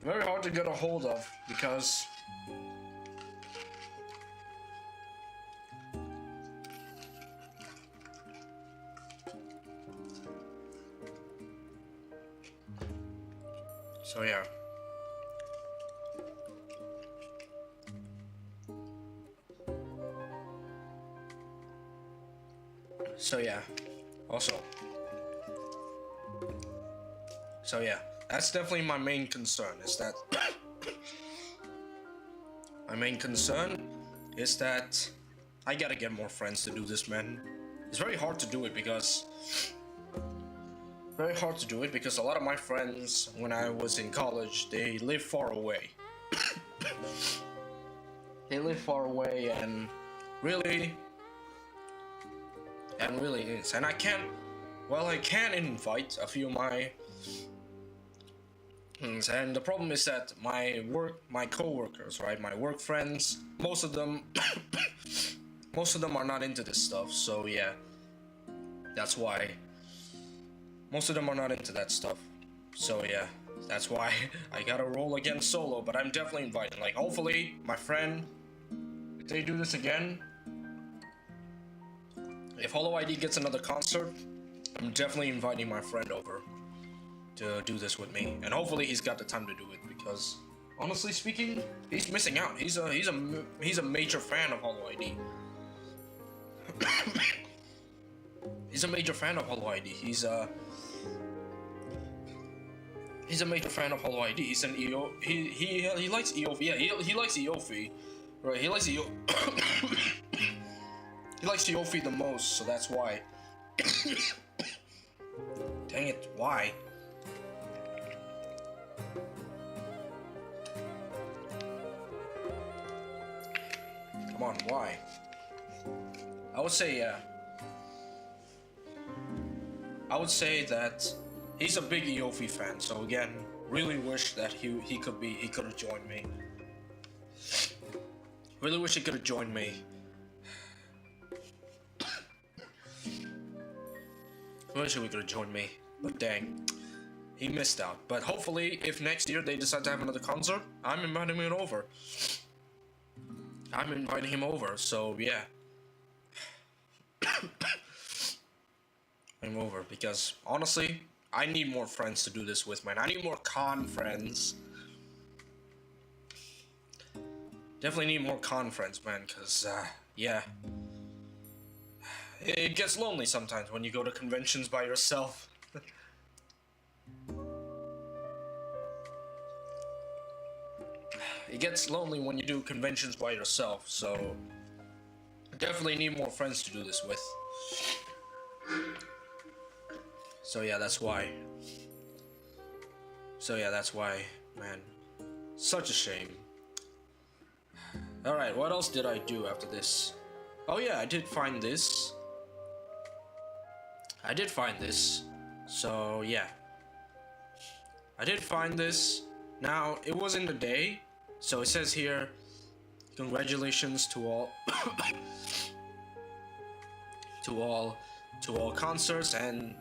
Very hard to get a hold of because so yeah. So yeah, that's definitely my main concern, is that I gotta get more friends to do this, man. It's very hard to do it because a lot of my friends when I was in college, they live far away. and really is. And I can invite a few of my things, and the problem is that my co-workers, right, my work friends, most of them are not into this stuff. So yeah, that's why most of them are not into that stuff. So yeah, that's why I gotta roll again solo. But I'm definitely inviting, like, hopefully my friend, if they do this again, if Holo ID gets another concert, I'm definitely inviting my friend over to do this with me, and hopefully he's got the time to do it, because honestly speaking, he's missing out. He's a major fan of Holo ID. He's a major fan of Holo ID. He's a major fan of Holo ID. He's an EO. He likes EOV. Yeah, he likes EOV. Right. He likes EO. He likes EOV the most, so that's why. Dang it! Why? Come on, why? I would say, yeah. I would say that he's a big EOV fan, so again, really wish that he could have joined me. Really wish he could have joined me. I wish he could have joined me, but dang. he missed out. But hopefully, if next year they decide to have another concert, I'm inviting him over. I'm inviting him over, so yeah. I'm over, because honestly, I need more friends to do this with, man. I need more con friends. Definitely need more con friends, man, because, yeah. It gets lonely sometimes when you go to conventions by yourself. It gets lonely when you do conventions by yourself, so definitely need more friends to do this with. So yeah, that's why. Man. Such a shame. Alright, what else did I do after this? Oh yeah, I did find this. So yeah. I did find this. Now, it was in the day. So it says here, congratulations to all to all concerts, and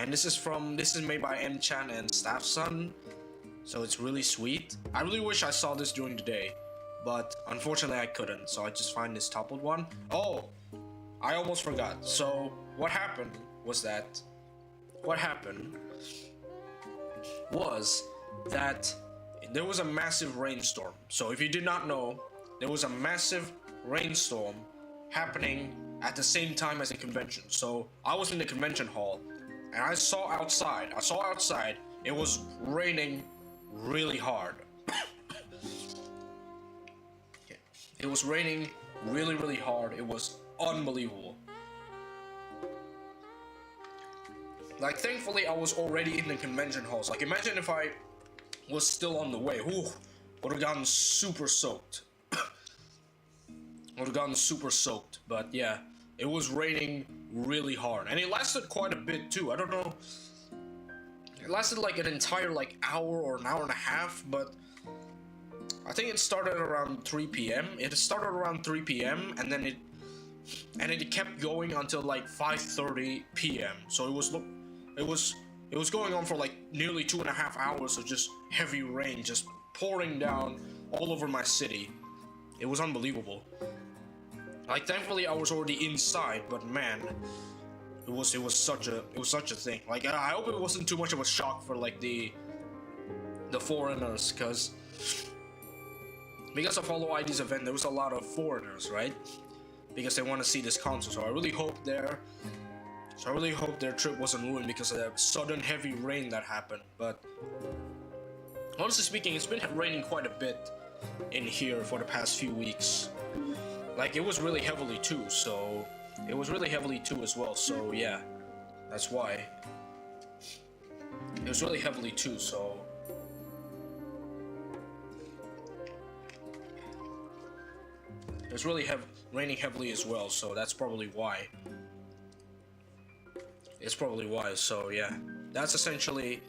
this is made by M-chan and Staff Son, so it's really sweet. I really wish I saw this during the day, but unfortunately I couldn't, so I just find this toppled one. Oh, I almost forgot. So what happened was that there was a massive rainstorm. So if you did not know, there was a massive rainstorm happening at the same time as the convention. So I was in the convention hall, and I saw outside, it was raining really hard. It was raining really, really hard. It was unbelievable. Like, thankfully, I was already in the convention halls. Like, imagine if I was still on the way. Ooh, would have gotten super soaked. But yeah, it was raining really hard, and it lasted quite a bit too. I don't know. It lasted like an entire hour or an hour and a half, but I think it started around 3 p.m. It started around 3 p.m. and then it kept going until like 5:30 p.m. So it was going on for like nearly 2.5 hours of just heavy rain just pouring down all over my city. It was unbelievable. Like, thankfully I was already inside, but man, it was such a thing. Like, I hope it wasn't too much of a shock for like the foreigners, because of Holo ID's event, there was a lot of foreigners, right? Because they want to see this concert. So I really hope their trip wasn't ruined because of that sudden heavy rain that happened. But honestly speaking, it's been raining quite a bit in here for the past few weeks. Like, it was really heavily too, so it was really heavily too as well. So yeah, that's why. It was really heavily too, so it was really raining heavily as well, so that's probably why. It's probably why, so yeah. That's essentially...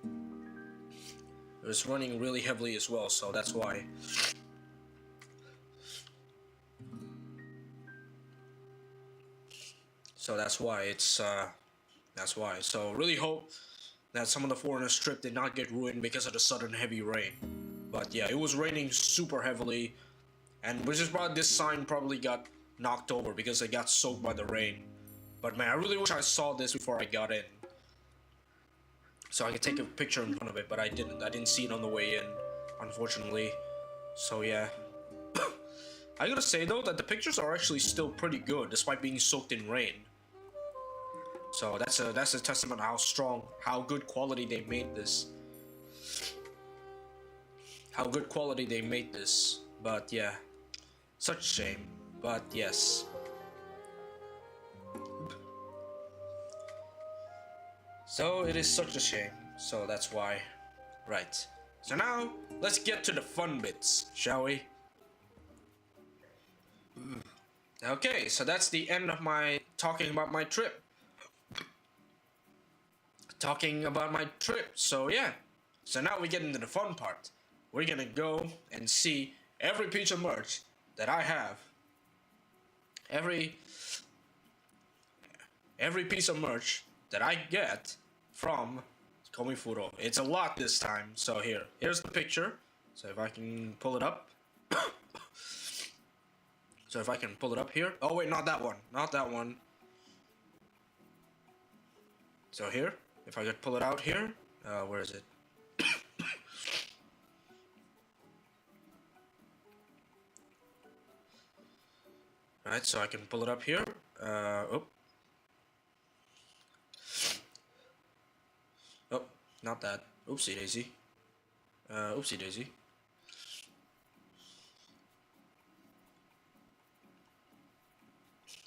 It was running really heavily as well, so that's why. So that's why it's, that's why. So really hope that some of the foreigners' trip did not get ruined because of the sudden heavy rain. But yeah, it was raining super heavily, and which is why this sign probably got knocked over because it got soaked by the rain. But man, I really wish I saw this before I got in, so I could take a picture in front of it, but I didn't see it on the way in, unfortunately. So yeah. I gotta say though that the pictures are actually still pretty good despite being soaked in rain. So that's a testament to how good quality they made this. But yeah, such a shame. But yes. So it is such a shame. So that's why. Right. So now let's get to the fun bits, shall we? Okay, so that's the end of my talking about my trip. So yeah. So now we get into the fun part. We're gonna go and see every piece of merch that I have. Every piece of merch that I get from Komifuro. It's a lot this time. So here's the picture. So if I can pull it up. So if I can pull it up here. Oh wait, not that one. Not that one. So here, if I could pull it out here. Where is it? Right, so I can pull it up here. Oh, not that. Oopsie daisy. Oopsie daisy.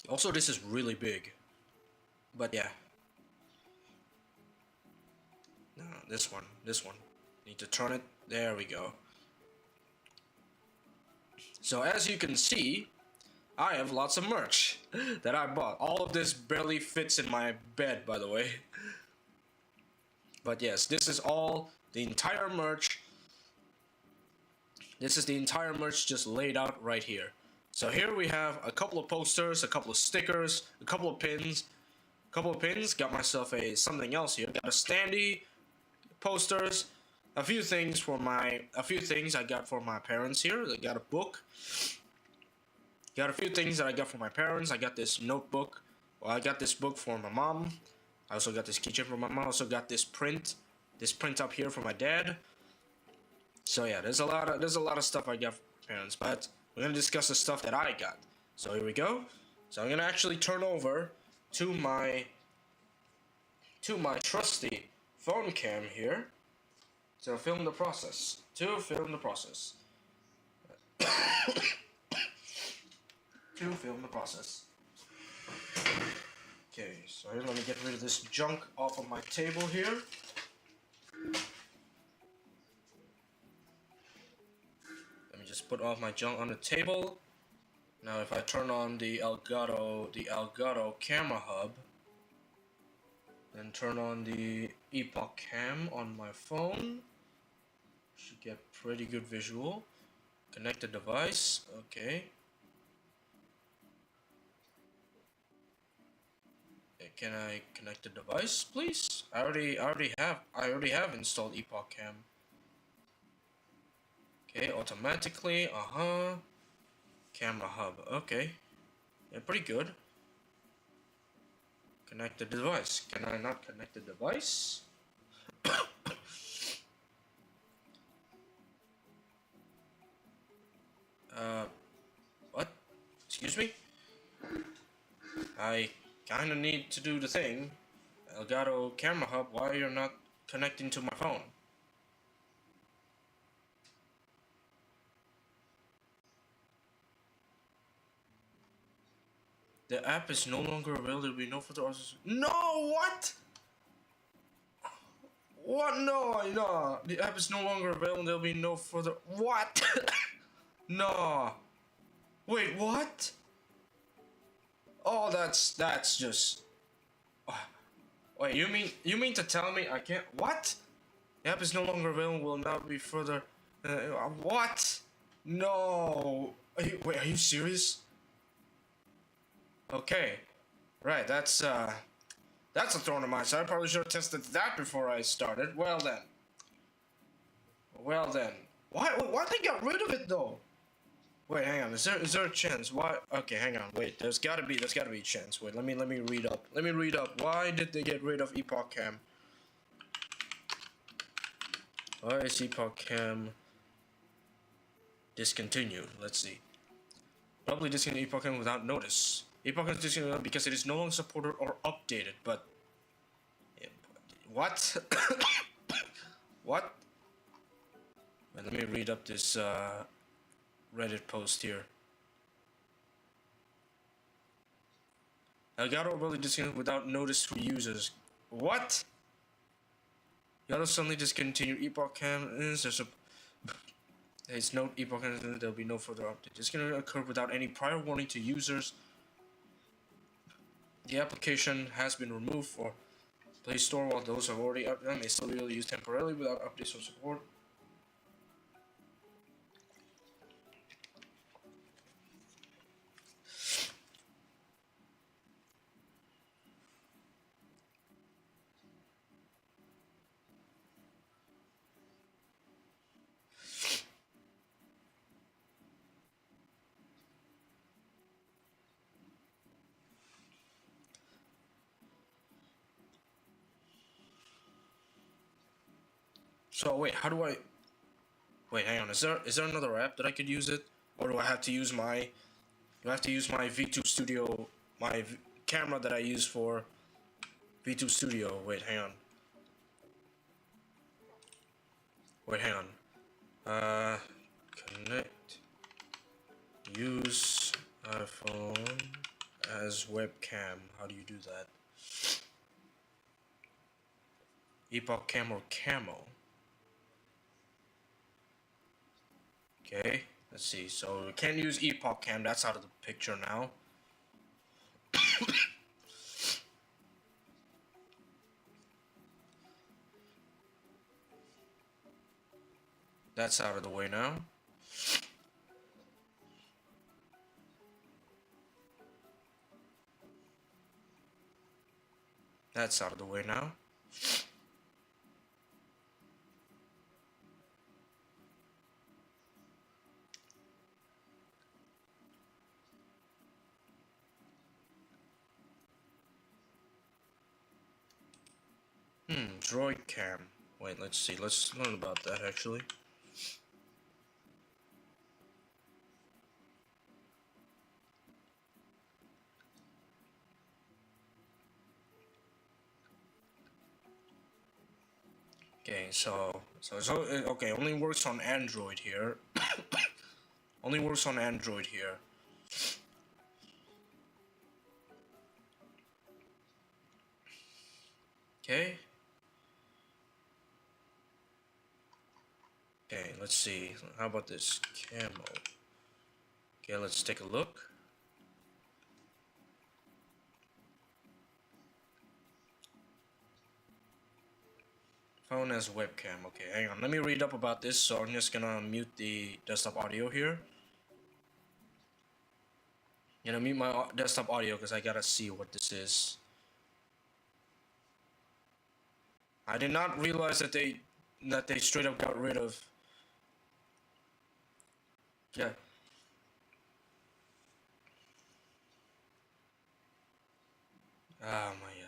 Also, this is really big. But yeah. No, this one. Need to turn it. There we go. So as you can see, I have lots of merch that I bought. All of this barely fits in my bed, by the way. But yes, this is all the entire merch. This is the entire merch just laid out right here. So here we have a couple of posters, a couple of stickers, a couple of pins. Got myself something else here. Got a standee, posters, a few things I got for my parents here. I got a book. Got a few things that I got for my parents. I got this notebook. Well, I got this book for my mom. I also got this keychain for my mom. I also got this print up here for my dad. So yeah, there's a lot of stuff I got for my parents, but we're gonna discuss the stuff that I got. So here we go. So I'm gonna actually turn over to my trusty phone cam here to film the process. Okay, so here, let me get rid of this junk off of my table here. Let me just put all my junk on the table. Now if I turn on the Elgato camera hub, then turn on the Epoch cam on my phone, should get pretty good visual. Connect the device, okay. Can I connect the device, please? I already have installed Epoch Cam. Okay, automatically. Camera hub. Okay, yeah, pretty good. Connect the device. Can I not connect the device? What? Excuse me? I kinda need to do the thing. Elgato camera hub, why you're not connecting to my phone? The app is no longer available. There will be no further orders. No, what? What? No. The app is no longer available. There will be no further. What? No. Wait, what? Oh, that's just. Wait, you mean to tell me I can't? What? The app is no longer available. Will not be further. What? No. Are you serious? Okay, right. That's a thorn in my side. I probably should have tested that before I started. Well then. Why they got rid of it though? Wait, hang on. Is there a chance? Why? Okay, hang on. Wait, there's gotta be a chance. Wait, let me read up. Why did they get rid of Epoch Cam? Why is Epoch Cam discontinued? Let's see. Probably discontinued Epoch Cam without notice. Epoch Cam is discontinued because it is no longer supported or updated. But yeah, what? What? Wait, let me read up this Reddit post here. Elgato really discontinued without notice for users. What? Elgato suddenly discontinued Epoch Cam. It's note Epoch Cam. There'll be no further update. It's gonna occur without any prior warning to users. The application has been removed for Play Store, while those have already updated may still be able to use temporarily without updates or support. So wait, how do I? Wait, hang on. Is there another app that I could use it, or do I have to use my? Do I have to use my VTube Studio, my camera that I use for VTube Studio? Wait, hang on. Wait, hang on. Connect. Use iPhone as webcam. How do you do that? Epoch Cam or Camo. Okay, let's see. So we can't use Epoch Cam. That's out of the picture now. That's out of the way now. That's out of the way now. Droid cam. Wait, let's see. Let's learn about that actually. Okay, so okay, only works on Android here. Only works on Android here. Okay. Okay, let's see. How about this camo? Okay, let's take a look. Phone as webcam. Okay, hang on. Let me read up about this. So I'm just gonna mute the desktop audio here. You know, mute my desktop audio because I gotta see what this is. I did not realize that they straight up got rid of. Yeah. Oh my god.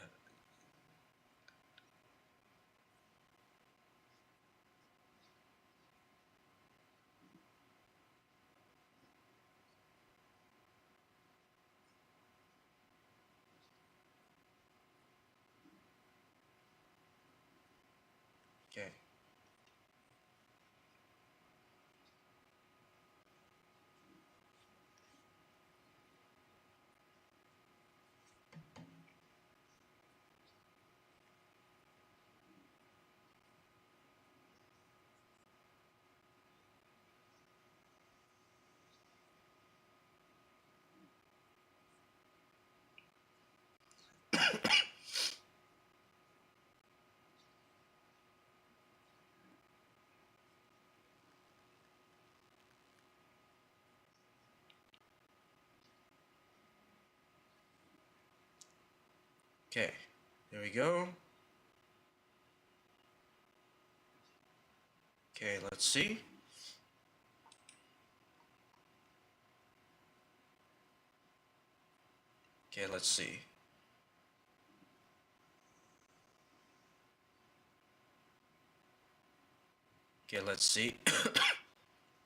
Okay. Okay. There we go. Okay, let's see. Okay, let's see. Okay, let's see.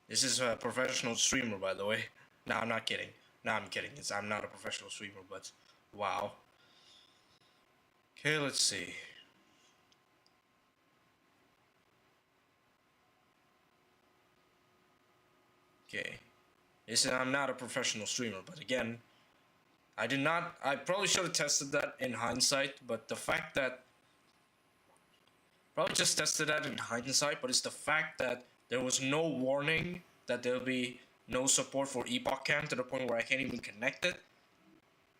This is a professional streamer, by the way. No, I'm not kidding. No, I'm kidding. I'm not a professional streamer, but wow. Okay, let's see. Okay. I'm not a professional streamer, but again, I probably should have tested that in hindsight, but the fact that, probably just tested that in hindsight, but it's the fact that there was no warning that there'll be no support for Epoch Cam to the point where I can't even connect it.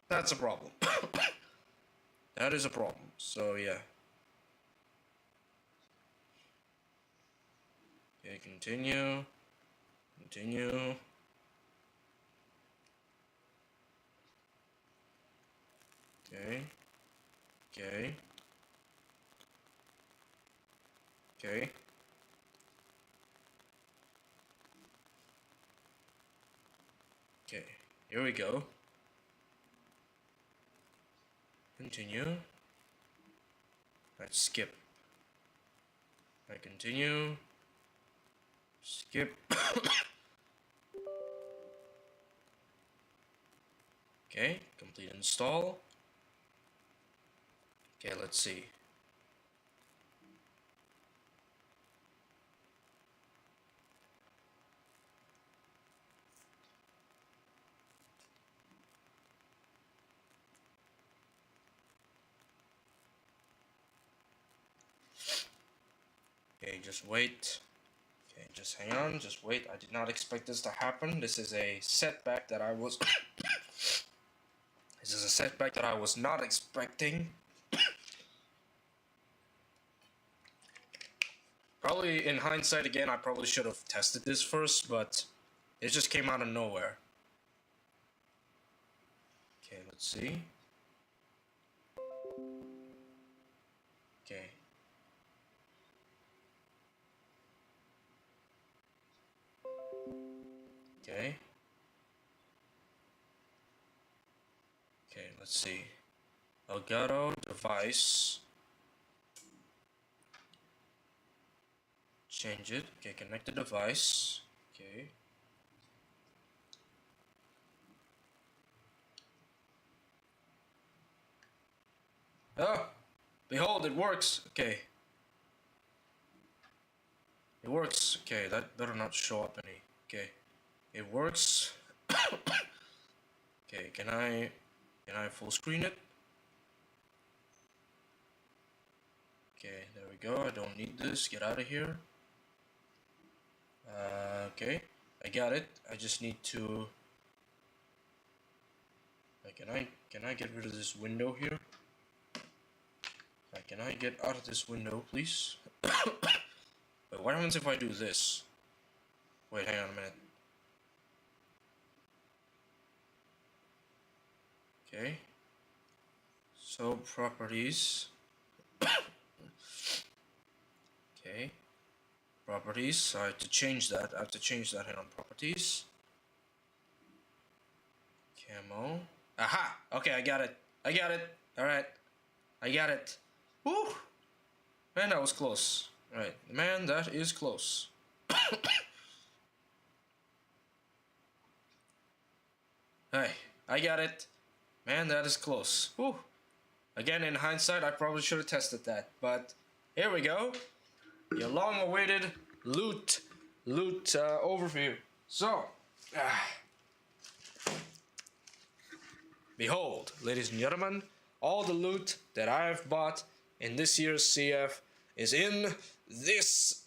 That's a problem. That is a problem. So yeah. Okay, continue. Continue. Okay. Okay. Okay. Okay. Here we go. Continue. Let's skip. I continue. Skip. Okay, complete install. Okay, let's see. Okay, just wait. Okay, just hang on, just wait. I did not expect this to happen. This is a setback that I was This is a setback that I was not expecting. Probably in hindsight again, I probably should have tested this first, but it just came out of nowhere. Okay, let's see. Okay. Okay. Okay, let's see. Elgato device. Change it. Okay, connect the device. Okay. Oh! Behold, it works! Okay. It works. Okay, that better not show up any. Okay. It works. Okay, can I full screen it? Okay, there we go. I don't need this. Get out of here. Okay, I got it. I just need to. Can I get rid of this window here? Can I get out of this window, please? Wait, what happens if I do this? Wait, hang on a minute. Okay. So properties. Okay. Properties. I have to change that. I have to change that. Hang on, properties. Camo. Aha! Okay, I got it. I got it. Alright. I got it. Woo! Man, that was close. Alright. Man, that is close. Hey, I got it. Man, that is close. Woo! Again, in hindsight, I probably should have tested that. But here we go. Your long-awaited loot overview. So, behold, ladies and gentlemen, all the loot that I have bought in this year's CF is in this.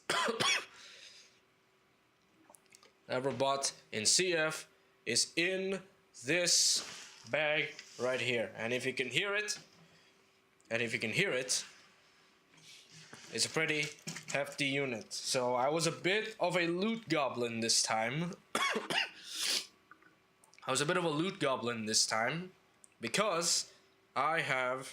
Ever bought in CF is in this bag right here. And if you can hear it, it's a pretty hefty unit. So I was a bit of a loot goblin this time. Because I have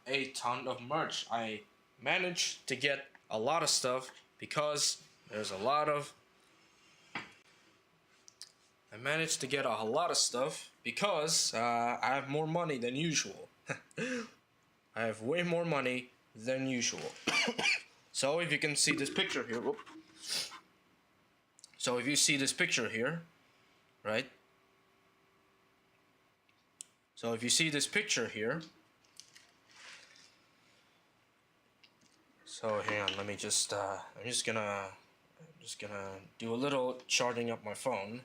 a ton of merch. I managed to get a lot of stuff because there's a lot of I have more money than usual. I have way more money than usual. So if you can see this picture here, right? So if you see this picture here, so hang on, let me just I'm just gonna do a little charging up my phone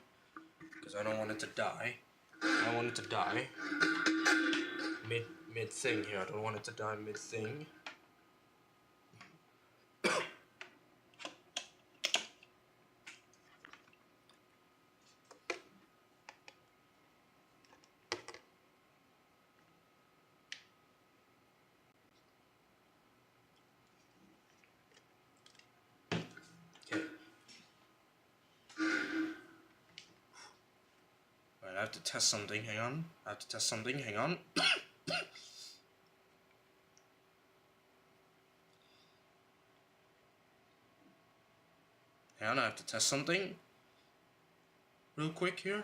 because I don't want it to die. Mid thing here. I don't want it to die mid thing. I have to test something, hang on. Hang on, I have to test something. Real quick here.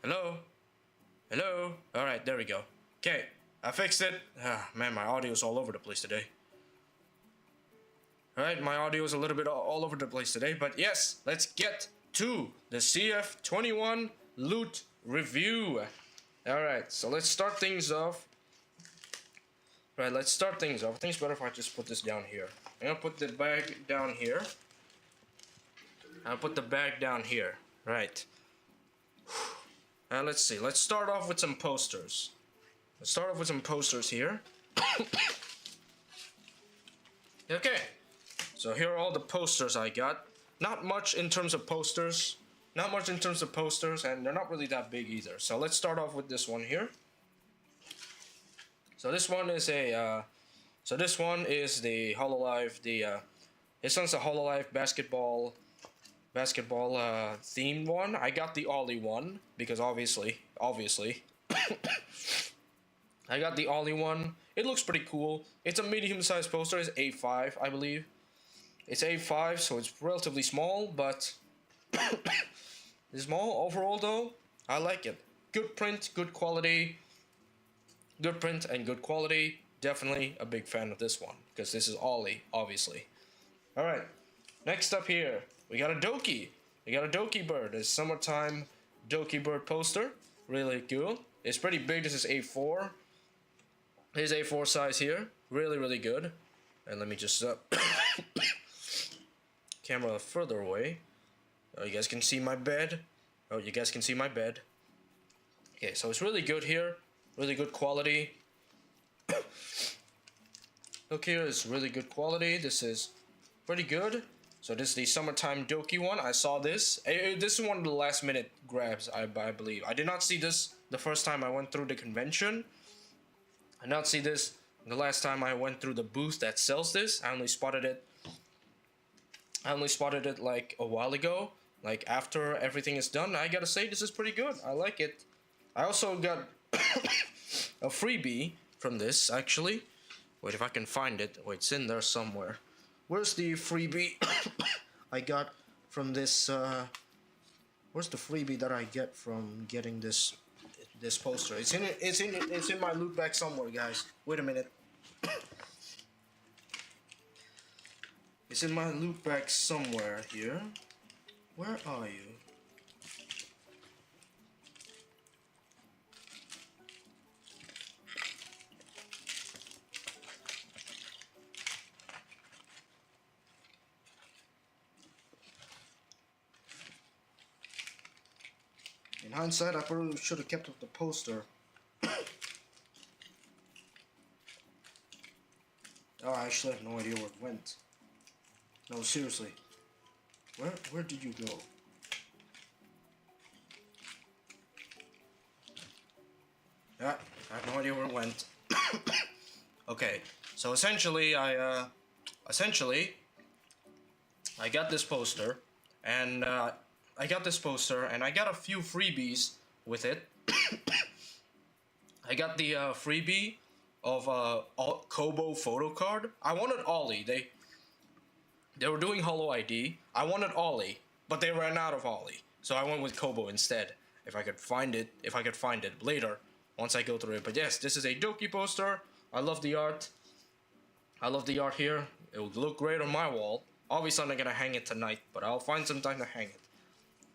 Hello? Hello? Alright, there we go. Okay, I fixed it. Ah, man, my audio's all over the place today. Alright, my audio is a little bit all over the place today, but yes, let's get to the CF21 loot review. Alright, so let's start things off. Right, let's start things off. I think it's better if I just put this down here. I'm gonna put the bag down here. I'll put the bag down here. Right. Let's see. Let's start off with some posters. Let's start off with some posters here. Okay. So here are all the posters I got. Not much in terms of posters. Not much in terms of posters, and they're not really that big either. So let's start off with this one here. So this one is a. This one is the Hololive. This one's a Hololive basketball themed one. I got the Ollie one because obviously I got the Ollie one. It looks pretty cool. It's a medium-sized poster. It's A5, I believe. It's A5, so it's relatively small, but it's small overall though. I like it. Good print, good quality. Good print and good quality. Definitely a big fan of this one because this is Ollie, obviously. All right. Next up here, we got a Doki. We got a Doki bird. It's summertime Doki bird poster. Really cool. It's pretty big. This is A4. Here's A4 size here. Really, really good. And let me just camera further away. Oh, you guys can see my bed. Oh, you guys can see my bed. Okay, so it's really good here. Really good quality. Look here, it's really good quality. This is pretty good. So this is the summertime Doki one. I saw this. This is one of the last minute grabs, I believe. I did not see this the first time I went through the convention. I did not see this the last time I went through the booth that sells this. I only spotted it like a while ago. Like after everything is done. I gotta say this is pretty good. I like it. I also got a freebie from this actually. Wait, if I can find it. Wait, it's in there somewhere. Where's the freebie I got from this? Where's the freebie that I get from getting this poster? It's in my loot bag somewhere, guys. Wait a minute. It's in my loot bag somewhere here. Where are you? In hindsight, I probably should have kept up the poster. actually have no idea where it went. No, seriously. Where did you go? Yeah, I have no idea where it went. Okay, so essentially I got this poster, and I got a few freebies with it. I got the freebie of Kobo photo card. I wanted Ollie. They were doing Holo ID. I wanted Ollie, but they ran out of Ollie, so I went with Kobo instead. If I could find it later, once I go through it. But yes, this is a Doki poster. I love the art. I love the art here. It would look great on my wall. Obviously, I'm not gonna hang it tonight, but I'll find some time to hang it.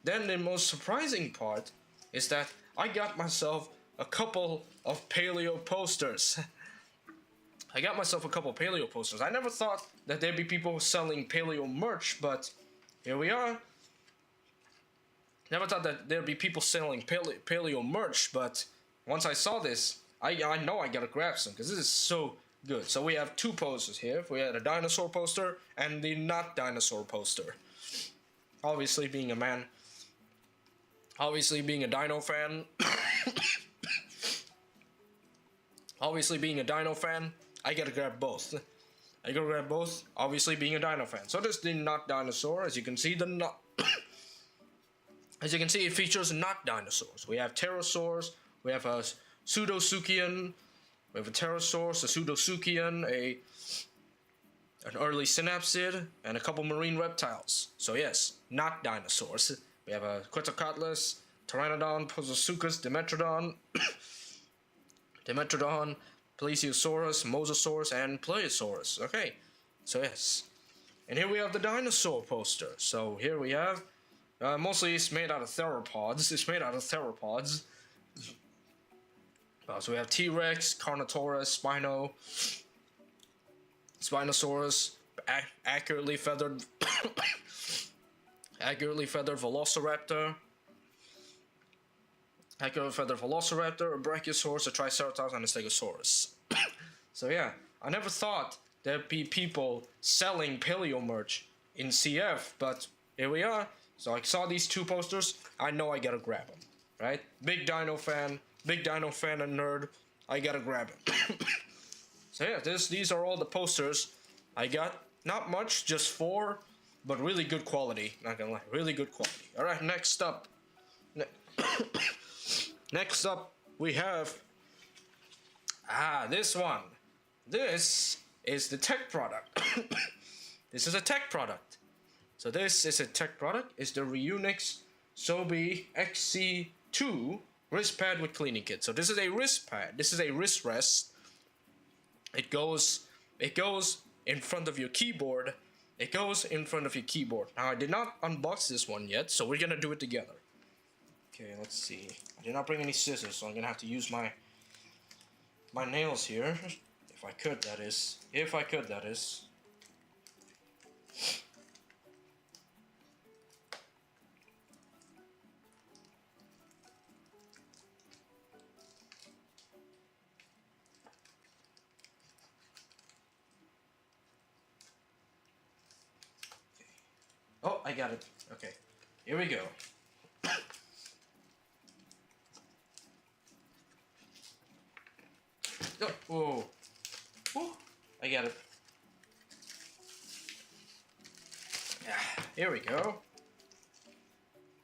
Then the most surprising part is that I got myself a couple of paleo posters. I got myself a couple of paleo posters. I never thought that there'd be people selling paleo merch, but here we are. Never thought that there'd be people selling paleo merch, but once I saw this, I know I gotta grab some, because this is so good. So we have two posters here. We had a dinosaur poster and the not dinosaur poster. Obviously being a man, obviously being a dino fan, obviously being a dino fan, I gotta grab both. Obviously being a dino fan. So this is the not dinosaur. As you can see, as you can see, it features not dinosaurs. We have pterosaurs, we have a pseudosuchian, we have a pterosaurus, a pseudosuchian, an early synapsid, and a couple marine reptiles. So yes, not dinosaurs. We have a Quetzalcoatlus, Pteranodon, Pozosuchus, Dimetrodon, Plesiosaurus, Mosasaurus, and Plesiosaurus. Okay, so yes. And here we have the dinosaur poster. So here we have, mostly it's made out of theropods. So we have T-Rex, Carnotaurus, Spinosaurus, accurately feathered Velociraptor, a Brachiosaurus, a Triceratops, and a Stegosaurus. So yeah, I never thought there'd be people selling paleo merch in CF, but here we are. So I saw these two posters, I know I gotta grab them, right? Big dino fan and nerd, I gotta grab it. So yeah, these are all the posters I got. Not much, just 4, but really good quality, not gonna lie, really good quality. Alright, next up we have, this one. This is the tech product. This is a tech product. So this is a tech product. It's the Reunix Sobi XC2 wrist pad with cleaning kit. So this is a wrist pad. This is a wrist rest. It goes in front of your keyboard. Now I did not unbox this one yet, so we're gonna do it together. Okay, let's see. I did not bring any scissors, so I'm gonna have to use my nails here. If I could, that is. Oh, I got it. Okay, here we go. Oh, whoa. Whoa. I got it. Yeah, here we go.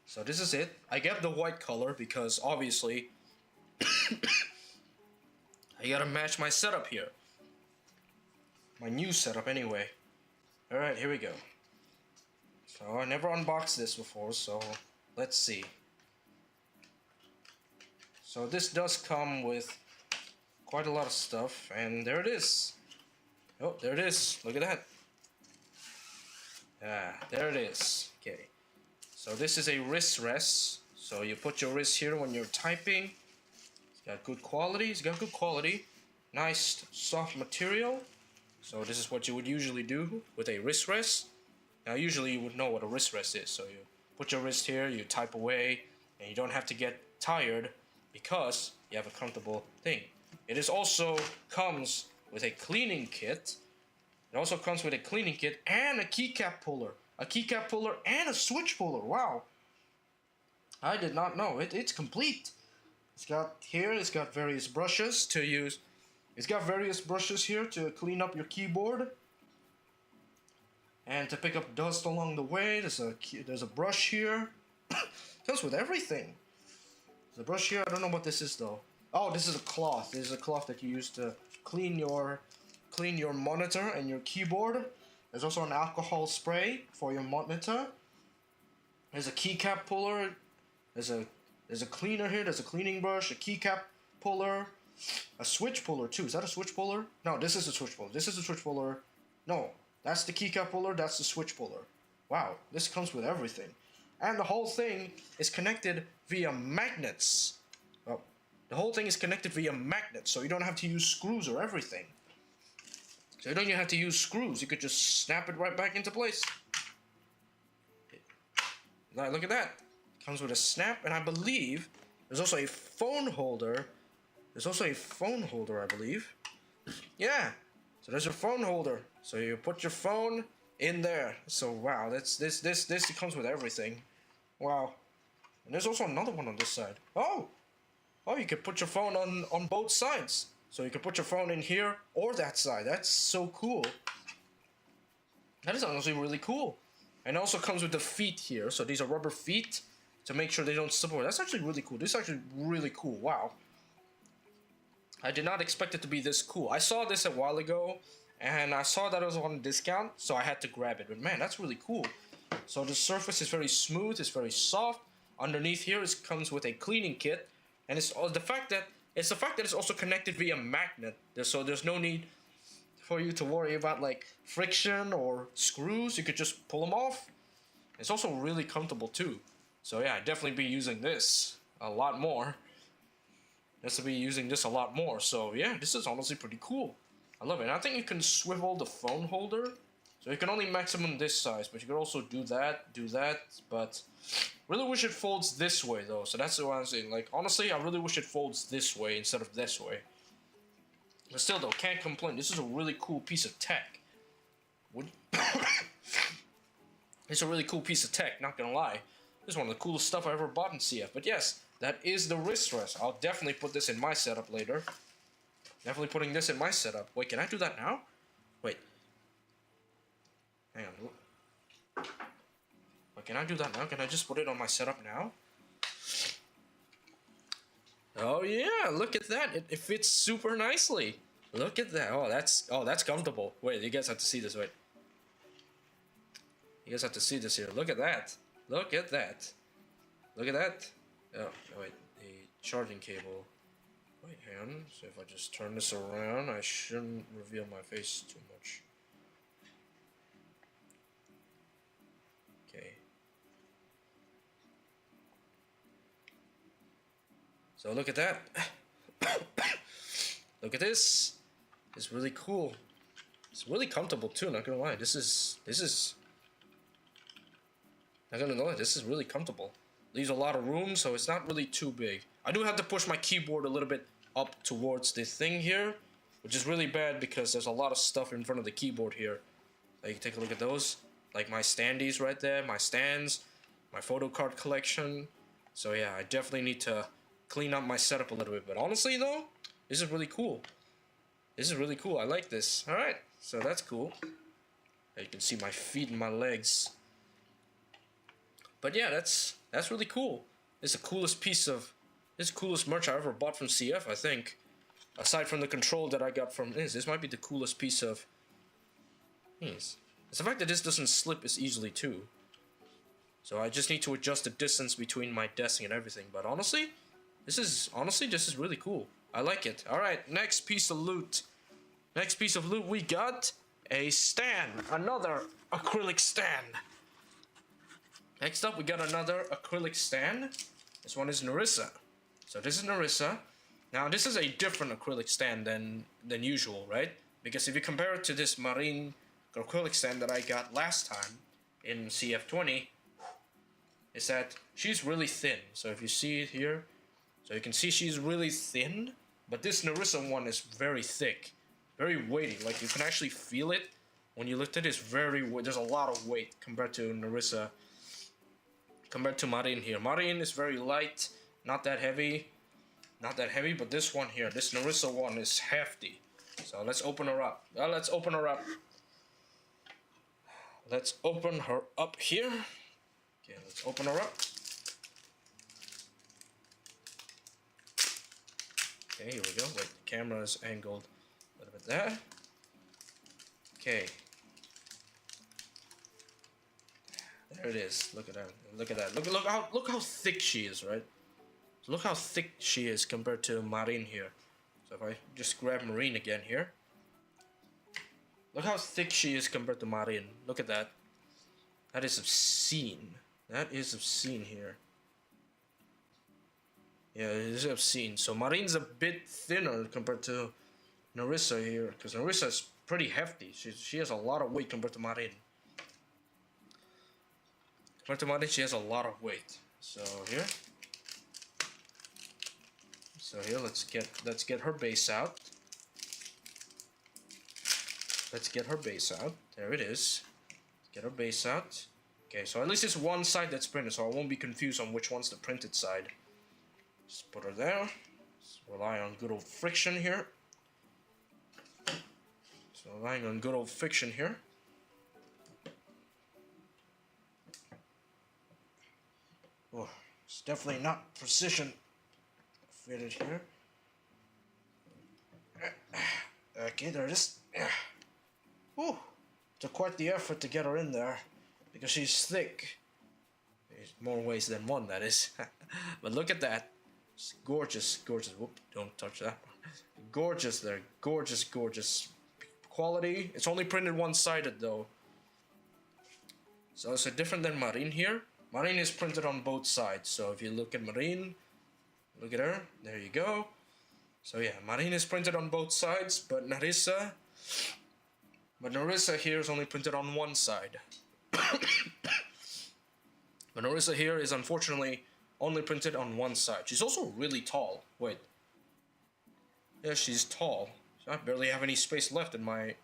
So this is it. I got the white color because obviously I gotta match my setup here. My new setup anyway. Alright, here we go. So I never unboxed this before, so let's see. So this does come with quite a lot of stuff, and there it is. Oh, there it is. Look at that. There it is. Okay. So this is a wrist rest. So you put your wrist here when you're typing. It's got good quality. Nice soft material. So this is what you would usually do with a wrist rest. Now usually you would know what a wrist rest is. So you put your wrist here, you type away, and you don't have to get tired because you have a comfortable thing. It is also comes with a cleaning kit. It also comes with a cleaning kit and a keycap puller. A keycap puller and a switch puller. Wow. I did not know. It's complete. It's got various brushes to use. It's got various brushes here to clean up your keyboard. And to pick up dust along the way. There's a brush here. Comes with everything. There's a brush here. I don't know what this is though. Oh, this is a cloth. This is a cloth that you use to clean your monitor and your keyboard. There's also an alcohol spray for your monitor. There's a keycap puller. There's a cleaner here. There's a cleaning brush, a keycap puller, a switch puller too. Is that a switch puller? No, this is a switch puller. This is a switch puller. No, that's the keycap puller. That's the switch puller. Wow, this comes with everything, and the whole thing is connected via magnets. Oh, the whole thing is connected via magnets, so you don't have to use screws or everything. So you don't even have to use screws. You could just snap it right back into place. Now look at that. Comes with a snap, and I believe there's also a phone holder. There's also a phone holder, I believe. Yeah. So there's your phone holder. So you put your phone in there. So wow, this comes with everything. Wow. And there's also another one on this side. Oh, you can put your phone on both sides. So you can put your phone in here or that side. That's so cool. That is honestly really cool. And it also comes with the feet here. So these are rubber feet to make sure they don't slip away. That's actually really cool. This is actually really cool. Wow. I did not expect it to be this cool. I saw this a while ago, and I saw that it was on discount, so I had to grab it. But man, that's really cool. So the surface is very smooth. It's very soft. Underneath here, it comes with a cleaning kit, and it's the fact that it's also connected via magnet. So there's no need for you to worry about like friction or screws. You could just pull them off. It's also really comfortable too. So yeah, I'd definitely be using this a lot more. So yeah, this is honestly pretty cool. I love it. And I think you can swivel the phone holder. So you can only maximum this size, but you can also do that. But really wish it folds this way though. So that's what I'm saying. Like honestly, I really wish it folds this way instead of this way. But still though, can't complain. This is a really cool piece of tech. It's a really cool piece of tech, not gonna lie. This is one of the coolest stuff I ever bought in CF. But yes, that is the wrist rest. I'll definitely put this in my setup later. Definitely putting this in my setup. Wait, can I do that now? Wait. Hang on. Wait, can I do that now? Can I just put it on my setup now? Oh yeah, look at that. It fits super nicely. Look at that. Oh, that's comfortable. Wait, you guys have to see this. Wait. You guys have to see this here. Look at that. Look at that. Look at that. Oh, wait. The charging cable. Wait, hang on. So if I just turn this around, I shouldn't reveal my face too much. Okay. So look at that. Look at this. It's really cool. It's really comfortable too, not gonna lie. This is not gonna lie, this is really comfortable. Leaves a lot of room, so it's not really too big. I do have to push my keyboard a little bit up towards the thing here, which is really bad because there's a lot of stuff in front of the keyboard here. Like, take a look at those. Like my standees right there, my stands, my photo card collection. So yeah, I definitely need to clean up my setup a little bit. But honestly though, this is really cool. This is really cool. I like this. Alright, so that's cool. You can see my feet and my legs. But yeah, that's really cool. It's the coolest coolest merch I ever bought from CF, I think. Aside from the control that I got from this might be the coolest piece of It's the fact that this doesn't slip as easily too. So I just need to adjust the distance between my desk and everything. But honestly, this is really cool. I like it. Alright, next piece of loot. Next piece of loot, we got a stand. Another acrylic stand. Next up, we got another acrylic stand. This one is Narissa. So this is Narissa. Now, this is a different acrylic stand than usual, right? Because if you compare it to this marine acrylic stand that I got last time in CF20, is that she's really thin. So if you see it here, so you can see she's really thin, but this Narissa one is very thick, very weighty. Like you can actually feel it when you lift it, it's there's a lot of weight compared to Narissa. Compared to Marin here. Marin is very light, not that heavy. Not that heavy, but this one here, this Narissa one is hefty. So let's open her up. Let's open her up. Let's open her up here. Okay, let's open her up. Okay, here we go. Wait, the camera is angled a little bit there. Okay. There it is. Look at that. Look at that. Look how thick she is, right? So look how thick she is compared to Marin here. So if I just grab Marin again here. Look how thick she is compared to Marin. Look at that. That is obscene. That is obscene here. Yeah, it is obscene. So Marin's a bit thinner compared to Narissa here, because Narissa is pretty hefty. She has a lot of weight compared to Marin. Compared to Marin, she has a lot of weight. So here, let's get her base out. Let's get her base out. There it is. Get her base out. Okay, so at least it's one side that's printed, so I won't be confused on which one's the printed side. Just put her there. Just rely on good old friction here. So relying on good old friction here. Oh, it's definitely not precision fitted here. Okay, there it is. Whew. Took quite the effort to get her in there because she's thick. There's more ways than one, that is. But look at that. It's gorgeous, gorgeous. Whoop, don't touch that. Gorgeous there. Gorgeous, gorgeous. Quality. It's only printed one-sided though. So it's different than Marin here. Marin is printed on both sides. So if you look at Marin, look at her. There you go. So yeah, Marin is printed on both sides, but Narissa here is only printed on one side. But Narissa here is unfortunately only printed on one side. She's also really tall. Wait. Yeah, she's tall. So I barely have any space left in my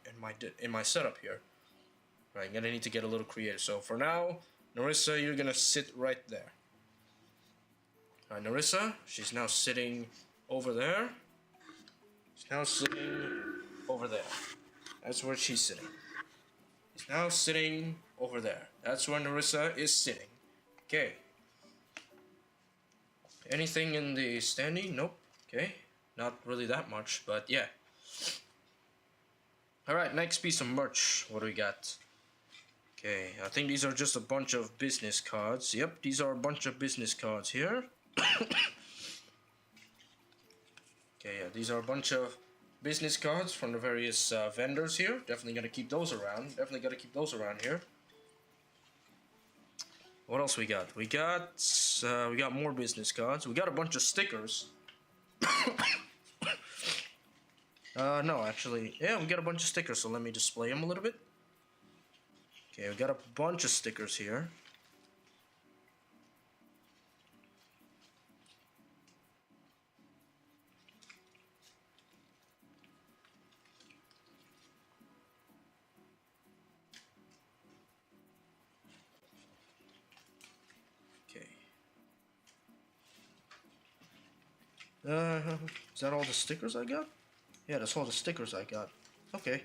setup here. Right, I'm gonna need to get a little creative. So for now, Narissa, you're gonna sit right there. Alright, Narissa, she's now sitting over there. She's now sitting over there. That's where she's sitting. She's now sitting over there. That's where Narissa is sitting. Okay. Anything in the standing? Nope. Okay. Not really that much, but yeah. Alright, next piece of merch. What do we got? Okay, I think these are just a bunch of business cards. Yep, these are a bunch of business cards here. Okay, yeah, these are a bunch of business cards from the various vendors here. Definitely gonna keep those around. Definitely gotta keep those around here. What else we got? We got more business cards. We got a bunch of stickers. No, actually, yeah, we got a bunch of stickers. So let me display them a little bit. Okay, we got a bunch of stickers here. Okay. Is that all the stickers I got? Yeah, that's all the stickers I got. Okay.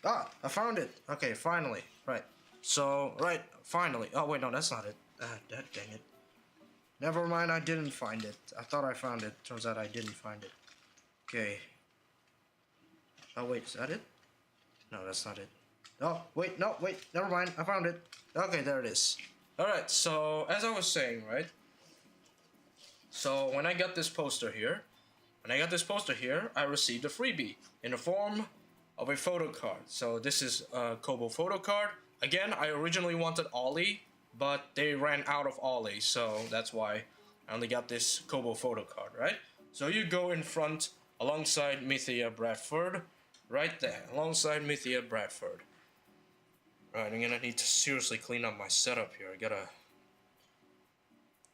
Ah, I found it. Okay, finally. Right. So, right, finally. Oh, wait, no, that's not it. Dang it. Never mind, I didn't find it. I thought I found it. Turns out I didn't find it. Okay. Oh, wait, is that it? No, that's not it. Oh, wait, no, wait, never mind. I found it. Okay, there it is. Alright, so, as I was saying, right? So, when I got this poster here, I received a freebie in the form of a photo card. So this is a Kobo photo card. Again, I originally wanted Ollie, but they ran out of Ollie, so that's why I only got this Kobo photo card, right? So you go in front alongside Mythia Bradford, right there, alongside Mythia Bradford. Right, I'm gonna need to seriously clean up my setup here.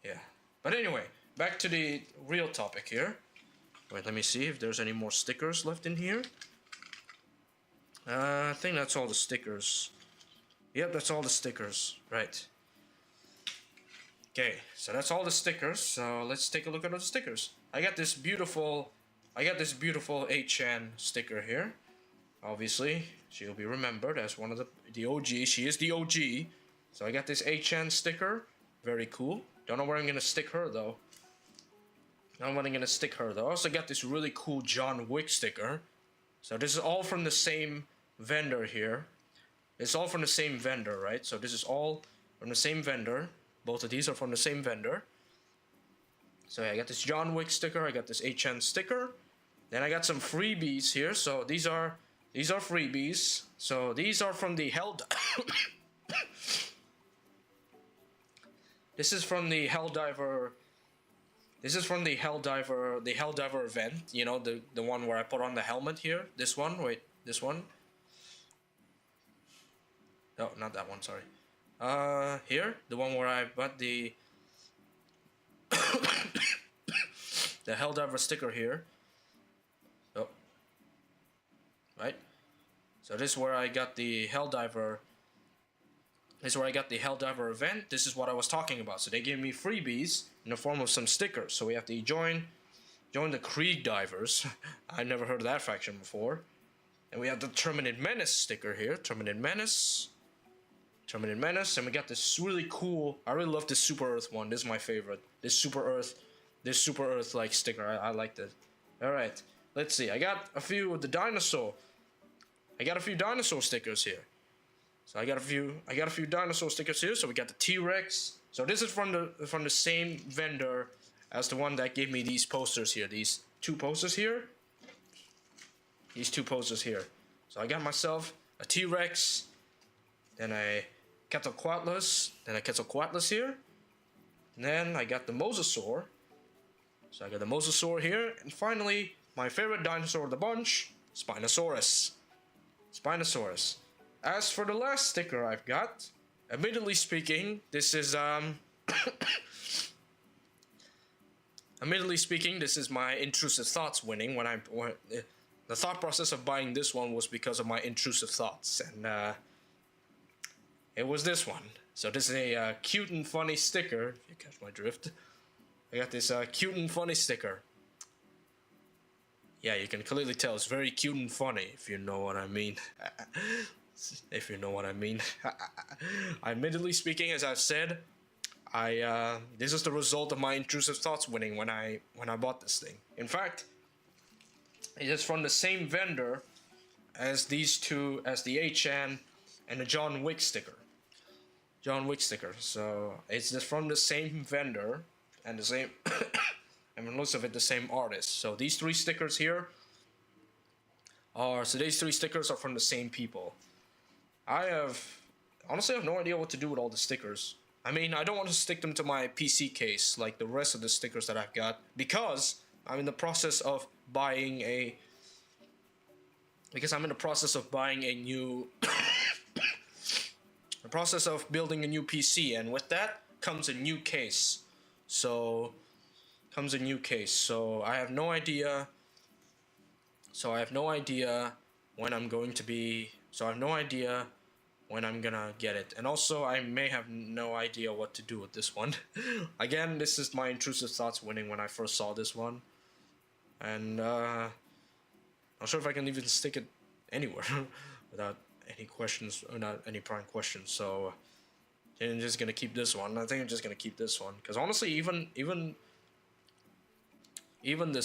Yeah. But anyway, back to the real topic here. Wait, let me see if there's any more stickers left in here. I think that's all the stickers. Yep, that's all the stickers. Right. Okay, so that's all the stickers. So let's take a look at the stickers. I got this beautiful 8chan sticker here. Obviously, she'll be remembered as one of the OG. She is the OG. So I got this 8chan sticker. Very cool. Don't know where I'm gonna stick her though. Not where I'm gonna stick her though. I also got this really cool John Wick sticker. So this is all from the same vendor here. It's all from the same vendor, right? So this is all from the same vendor. Both of these are from the same vendor. So yeah, I got this John Wick sticker. I got this 8chan sticker. Then I got some freebies here. So these are freebies. So these are from the This is from the Helldiver. This is from the Helldiver event. You know, the one where I put on the helmet here. This one. Wait, this one. No, not that one. Sorry. Here, the one where I bought the the Helldiver sticker here. Oh, right. So this is where I got the Helldiver. This is where I got the Helldiver event. This is what I was talking about. So they gave me freebies in the form of some stickers. So we have to join the Krieg Divers. I never heard of that faction before. And we have the Terminate Menace sticker here. Terminate Menace. And we got this really cool. I really love this Super Earth one. This is my favorite. This Super Earth like sticker. I like this. All right. Let's see. I got a few of the dinosaur. I got a few dinosaur stickers here. So I got a few dinosaur stickers here. So we got the T-Rex. So this is from the same vendor as the one that gave me these posters here. These two posters here. So I got myself a T-Rex, then a Quetzalcoatlus, here. And then I got the Mosasaur. So I got the Mosasaur here, and finally my favorite dinosaur of the bunch, Spinosaurus. As for the last sticker I've got, admittedly speaking, this is my intrusive thoughts winning. The thought process of buying this one was because of my intrusive thoughts, and it was this one. So this is a cute and funny sticker, if you catch my drift. I got this cute and funny sticker. Yeah, you can clearly tell it's very cute and funny, if you know what I mean. Admittedly speaking, as I've said, this is the result of my intrusive thoughts winning when I bought this thing. In fact, it is from the same vendor as these two, as the 8chan and the John Wick sticker. So it's just from the same vendor and the same, and from the looks of it, the same artist. So these three stickers here are from the same people. Honestly, I have no idea what to do with all the stickers. I mean, I don't want to stick them to my PC case like the rest of the stickers that I've got, because I'm in the process of buying a new the process of building a new PC, and with that comes a new case. So I have no idea when I'm going to be, so I have no idea when I'm gonna get it. And also, I may have no idea what to do with this one. Again, this is my intrusive thoughts winning when I first saw this one. And, not sure if I can even stick it anywhere without any questions, or not any prime questions. So, I'm just gonna keep this one. I think I'm just gonna keep this one. Because honestly, even the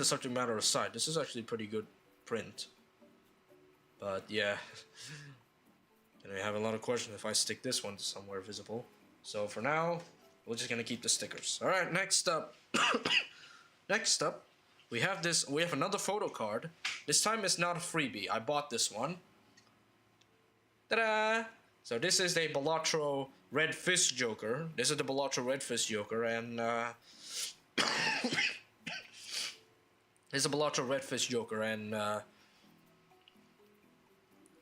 subject matter aside, this is actually pretty good print. But yeah, and I have a lot of questions if I stick this one somewhere visible. So for now, we're just gonna keep the stickers. All right, next up, we have another photo card. This time it's not a freebie. I bought this one. Ta-da! So this is the Balatro Red Fist Joker. This is the Balatro Red Fist Joker, and this is a Balatro Red Fist Joker, and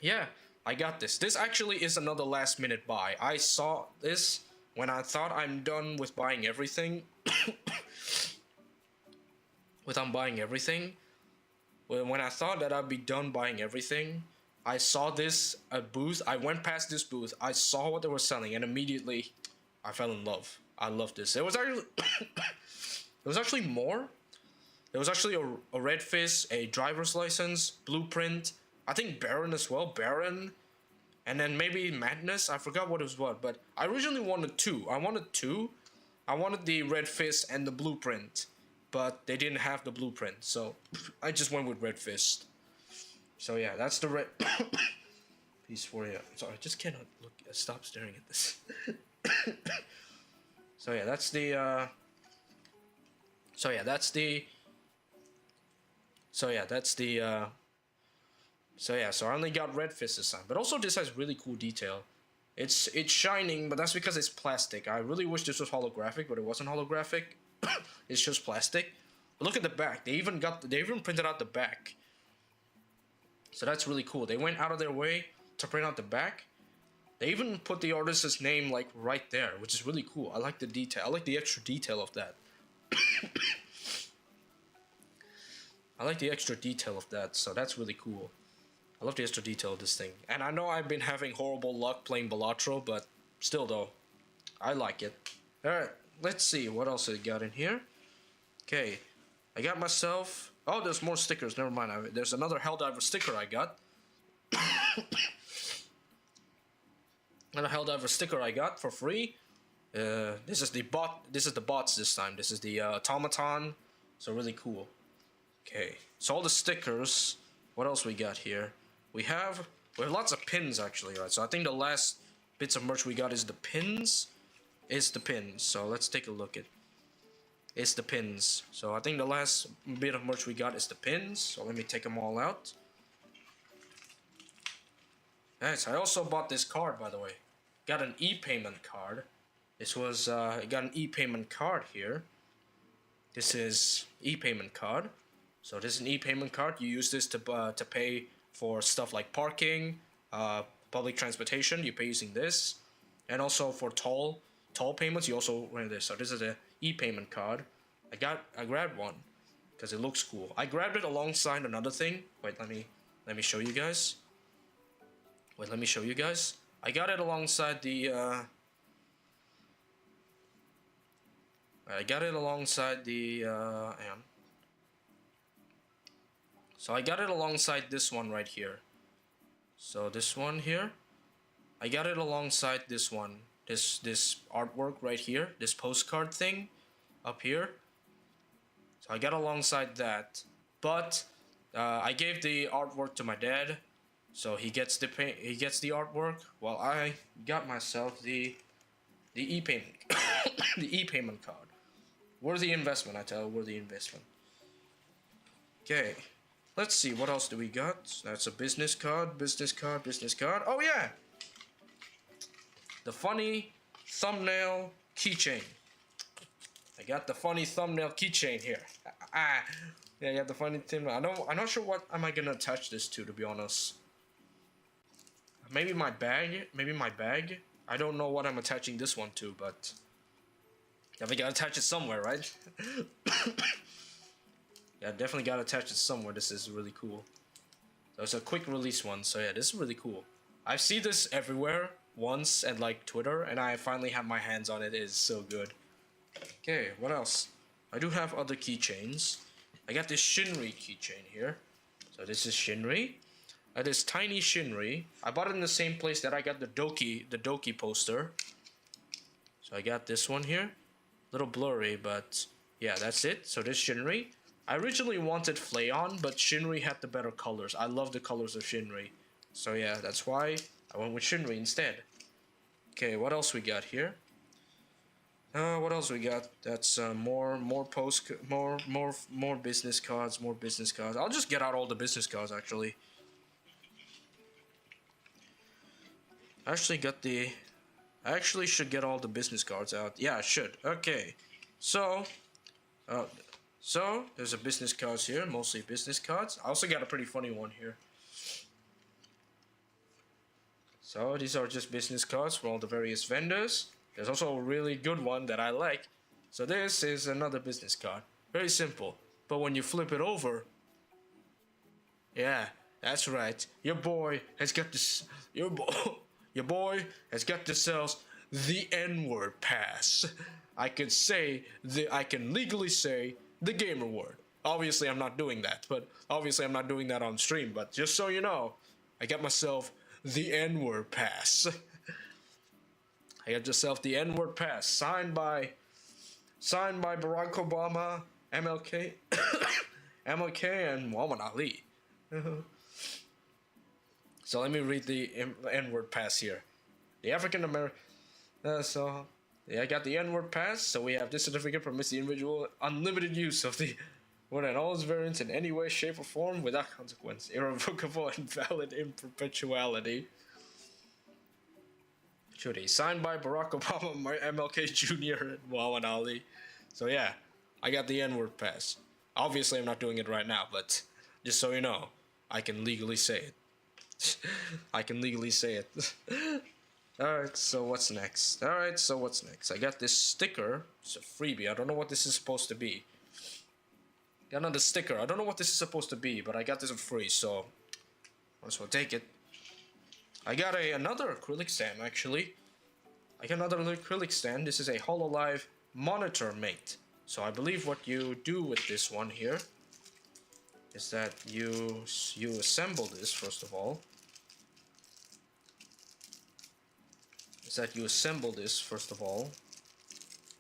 yeah, I got this. This actually is another last minute buy. I saw this when I thought I'm done with buying everything. without buying everything. When I thought that I'd be done buying everything, I saw this booth. I went past this booth. I saw what they were selling, and immediately, I fell in love. I loved this. It was actually, there was actually more. There was actually a red fist, a driver's license, blueprint. I think Baron as well, Baron, and then maybe Madness. I forgot what it was what, but I originally wanted two. I wanted two. I wanted the red fist and the blueprint, but they didn't have the blueprint, so I just went with red fist. So yeah, that's the red piece for you. Sorry, I just cannot look. Stop staring at this. So yeah, that's the. So yeah, that's the. So yeah, that's the. So yeah, so I only got red fist this time, but also this has really cool detail. It's shining, but that's because it's plastic. I really wish this was holographic, but it wasn't holographic. It's just plastic. But look at the back. They even printed out the back. So that's really cool. They went out of their way to print out the back. They even put the artist's name like right there, which is really cool. I like the detail. I like the extra detail of that. I like the extra detail of that, so that's really cool. I love the extra detail of this thing. And I know I've been having horrible luck playing Balatro, but still though, I like it. Alright, let's see what else I got in here. Okay, I got myself... Oh, there's more stickers, never mind. There's another Helldiver sticker I got. Another Helldiver sticker I got for free. This is the bots this time. This is the automaton. So really cool. Okay, so all the stickers. What else we got here? We have lots of pins actually, right? So I think the last bits of merch we got is the pins. So let's take a look at. It's the pins. So I think the last bit of merch we got is the pins. So let me take them all out. Nice. I also bought this card, by the way. Got an e-payment card. This was I got an e-payment card here. This is e-payment card. So this is an e-payment card. You use this to pay for stuff like parking, public transportation. You pay using this, and also for toll payments. You also run this. So this is a e-payment card. I grabbed one because it looks cool. I grabbed it alongside another thing. Wait, let me show you guys. Wait, let me show you guys. I got it alongside the. I got it alongside the. So I got it alongside this one right here. So this one here, I got it alongside this one. This artwork right here, this postcard thing up here. So I got alongside that, but I gave the artwork to my dad, so he gets the artwork, while I got myself the e-payment the e-payment card. Worthy investment, I tell you, worthy investment. Okay, let's see, what else do we got? That's a business card. Oh yeah, the funny thumbnail keychain. I got the funny thumbnail keychain here. Yeah, I got the funny thumbnail. I'm not sure what am I gonna attach this to be honest. Maybe my bag. I don't know what I'm attaching this one to, but I gotta attach it somewhere, right? Yeah, definitely gotta attach it somewhere. This is really cool. So it's a quick release one. So yeah, this is really cool. I see this everywhere once at like Twitter, and I finally have my hands on it. It is so good. Okay, what else? I do have other keychains. I got this Shinri keychain here. So this is Shinri. This tiny Shinri. I bought it in the same place that I got the Doki poster. So I got this one here. A little blurry, but yeah, that's it. So this Shinri. I originally wanted Flayon, but Shinri had the better colors. I love the colors of Shinri. So yeah, that's why I went with Shinri instead. Okay, what else we got here? What else we got? That's more business cards, I'll just get out all the business cards actually. I actually should get all the business cards out. Yeah, I should. Okay. So there's a business cards here, mostly business cards. I also got a pretty funny one here. So these are just business cards for all the various vendors. There's also a really good one that I like. So this is another business card. Very simple. but when you flip it over, yeah, that's right. Your boy has got this. Your boy has got themselves the N-word pass. I can legally say the gamer word. Obviously, I'm not doing that, but obviously I'm not doing that on stream. But just so you know, I got myself the N-word pass. I got myself the N-word pass, signed by Barack Obama, MLK, MLK, and Muhammad Ali. So let me read the N-word pass here. The African American. I got the N-word pass. So we have this certificate permits the individual unlimited use of the word and all its variants in any way, shape, or form without consequence, irrevocable and valid in perpetuality. Should signed by Barack Obama, MLK Jr., and Muhammad Ali. So yeah, I got the N-word pass. Obviously, I'm not doing it right now, but just so you know, I can legally say it. I can legally say it. Alright, so what's next? I got this sticker. It's a freebie. I don't know what this is supposed to be. Got another sticker. I don't know what this is supposed to be, but I got this for free, so might as well take it. I got another acrylic stand, actually. I got another acrylic stand. This is a HoloLive monitor mate. So I believe what you do with this one here is that you assemble this first of all.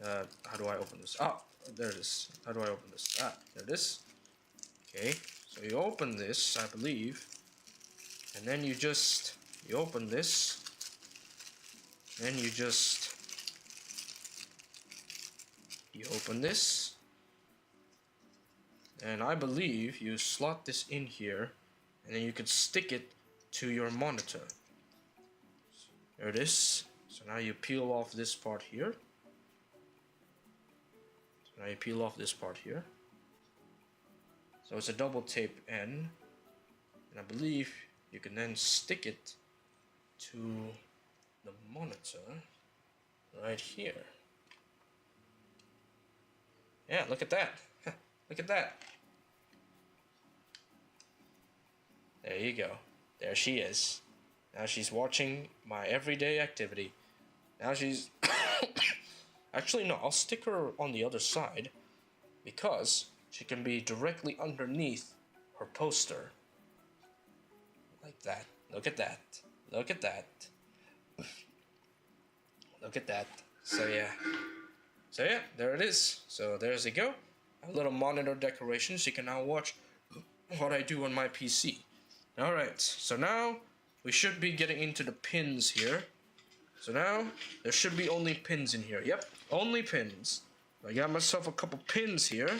How do I open this? Ah, there it is. How do I open this? Ah, there it is. Okay, so you open this, I believe, and then you open this, then you open this, and I believe you slot this in here, and then you can stick it to your monitor. There it is. So now you peel off this part here. So it's a double tape end, and I believe you can then stick it to the monitor right here. Yeah, look at that. Look at that. There you go. There she is. Now she's watching my everyday activity. Now she's... Actually, no, I'll stick her on the other side because she can be directly underneath her poster. Like that. Look at that. Look at that. Look at that. So yeah, there it is. So there's it go. A little monitor decoration so you can now watch what I do on my PC. Alright, so now we should be getting into the pins here. So now, there should be only pins in here. Yep, only pins. I got myself a couple pins here.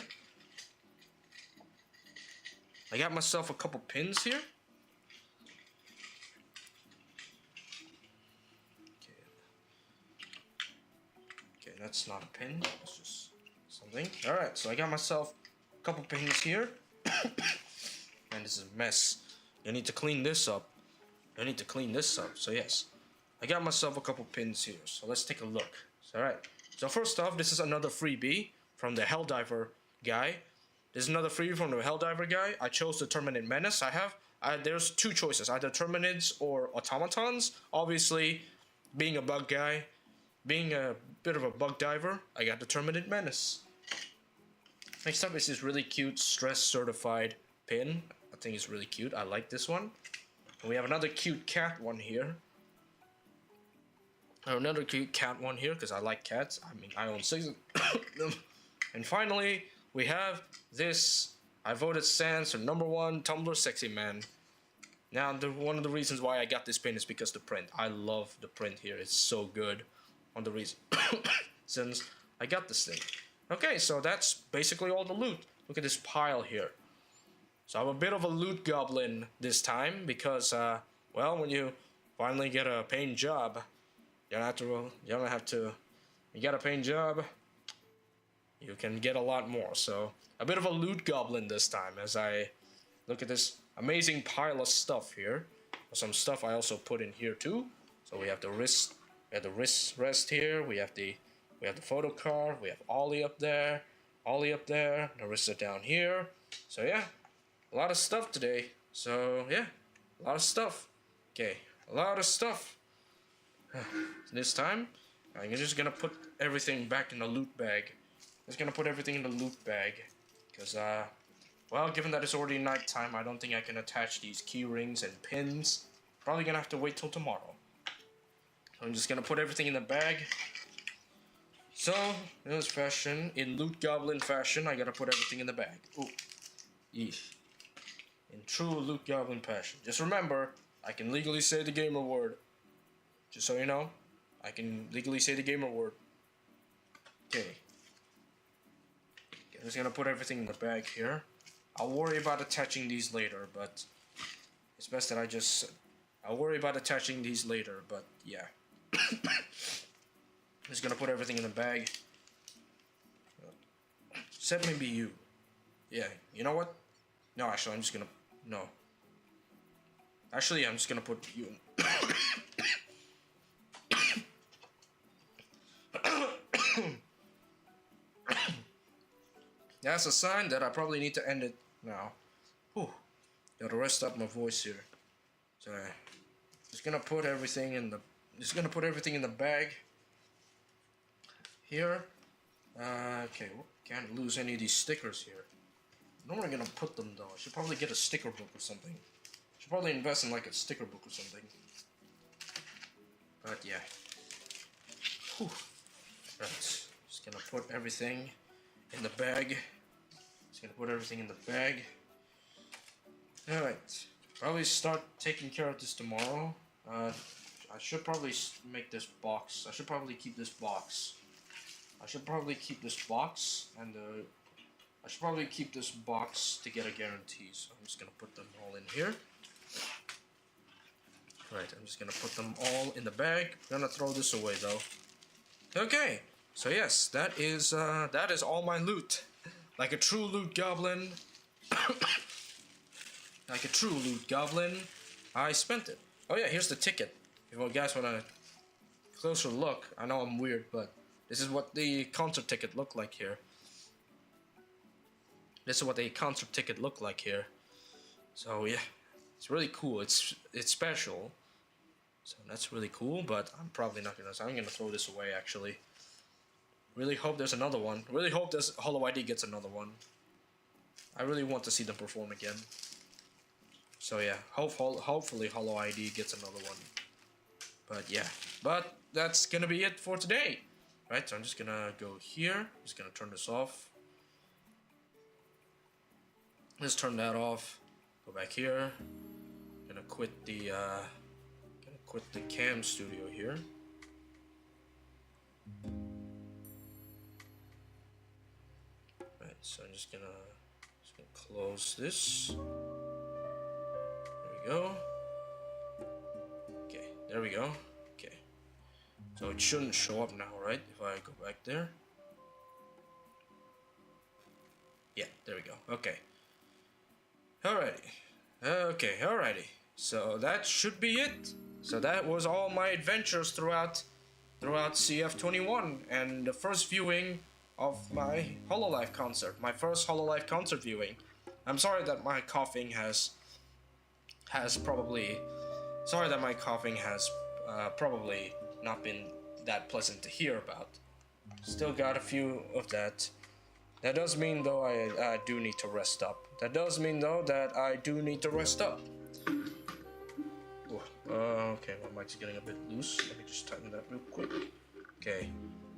Okay, that's not a pin. That's just something. Alright, so I got myself a couple pins here. And this is a mess. I need to clean this up. So yes. I got myself a couple pins here, so let's take a look. Alright, so first off, this is another freebie from the Helldiver guy. I chose the Terminate Menace. There's two choices, either Terminids or Automatons. Obviously, being a bug guy, being a bit of a bug diver, I got the Terminate Menace. Next up is this really cute Stress Certified pin. I think it's really cute. I like this one. And we have another cute cat one here. Because I like cats. I mean, I own 6 of them. And finally, we have this. I voted Sans for #1 Tumblr Sexy Man. Now, one of the reasons why I got this pin is because the print. I love the print here. It's so good. One of the reasons since I got this thing. Okay, so that's basically all the loot. Look at this pile here. So I'm a bit of a loot goblin this time because, well, when you finally get a paying job, you get a paying job, you can get a lot more. So a bit of a loot goblin this time as I look at this amazing pile of stuff here. Some stuff I also put in here too. So we have the wrist rest here. We have the photo card. We have Ollie up there. ollie up there, the wrist are down here. So yeah, a lot of stuff today. So yeah, a lot of stuff. Okay, a lot of stuff. This time, I'm just gonna put everything back in the loot bag. Just gonna put everything in the loot bag, because well, given that it's already nighttime, I don't think I can attach these key rings and pins. Probably gonna have to wait till tomorrow. So I'm just gonna put everything in the bag. So, in this fashion, in loot goblin fashion, I gotta put everything in the bag. Ooh, yeesh. In true loot goblin fashion. Just remember, I can legally say the gamer word. Just so you know, I can legally say the gamer word. Okay. I'm just gonna put everything in the bag here. I'll worry about attaching these later, but it's best that I'll worry about attaching these later, but yeah. I'm just gonna put everything in the bag. Except maybe you. Yeah, you know what? No, actually, I'm just gonna... No. Actually, I'm just gonna put you in... That's a sign that I probably need to end it now. Whew. Gotta rest up my voice here. So, just gonna put everything in the bag. Here. Okay, can't lose any of these stickers here. I don't know where I'm gonna put them though. I should probably get a sticker book or something. Should probably invest in like a sticker book or something. But yeah. Whew. Right. Just gonna put everything in the bag. Just gonna put everything in the bag. Alright. Probably start taking care of this tomorrow. I should probably make this box. I should probably keep this box. I should probably keep this box, and I should probably keep this box to get a guarantee. So I'm just gonna put them all in here. Right, I'm just gonna put them all in the bag. I'm gonna throw this away though. Okay, so yes, that is all my loot. Like a true loot goblin. Like a true loot goblin, I spent it. Oh yeah, here's the ticket. If you guys want a closer look, I know I'm weird, but this is what the concert ticket looked like here. This is what the concert ticket looked like here. So yeah, it's really cool. It's special. So that's really cool, but I'm probably not gonna. I'm gonna throw this away actually. Really hope there's another one. Really hope this Holo ID gets another one. I really want to see them perform again. So yeah, hopefully Holo ID gets another one. But yeah, but that's gonna be it for today. Right, so I'm just gonna go here. Just gonna turn this off. Let's turn that off. Go back here. Gonna quit the cam studio here. Right, so I'm just gonna close this. There we go. Okay, there we go. Okay. So it shouldn't show up now, right? If I go back there. Yeah, there we go. Okay. Alrighty. Okay, alrighty. So that should be it. So that was all my adventures throughout CF21 and the first viewing of my Hololive concert. My first Hololive concert viewing. I'm sorry that my coughing has probably not been that pleasant to hear about. Still got a few of that. That does mean though I do need to rest up. Okay, my mic's getting a bit loose. Let me just tighten that real quick. Okay,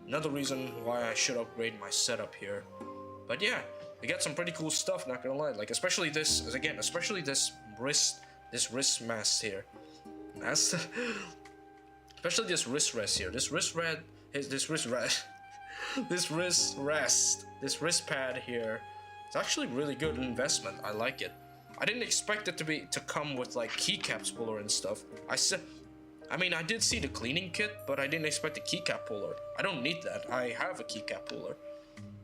another reason why I should upgrade my setup here. But yeah, we got some pretty cool stuff, not gonna lie. Like especially this wrist mask here. Especially this wrist rest here. This wrist pad here. It's actually really good investment. I like it. I didn't expect it to come with like keycap puller and stuff. I mean I did see the cleaning kit, but I didn't expect a keycap puller. I don't need that. I have a keycap puller.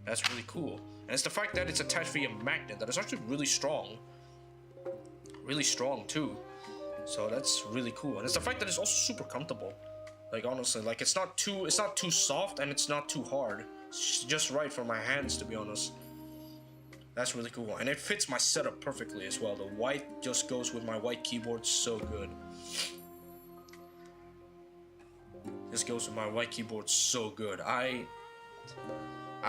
That's really cool. And it's the fact that it's attached via magnet that is actually really strong. Really strong too. So that's really cool. And it's the fact that it's also super comfortable. Like honestly, like it's not too soft and it's not too hard. It's just right for my hands, to be honest. That's really cool, and it fits my setup perfectly as well. The white just goes with my white keyboard so good. This goes with my white keyboard so good. I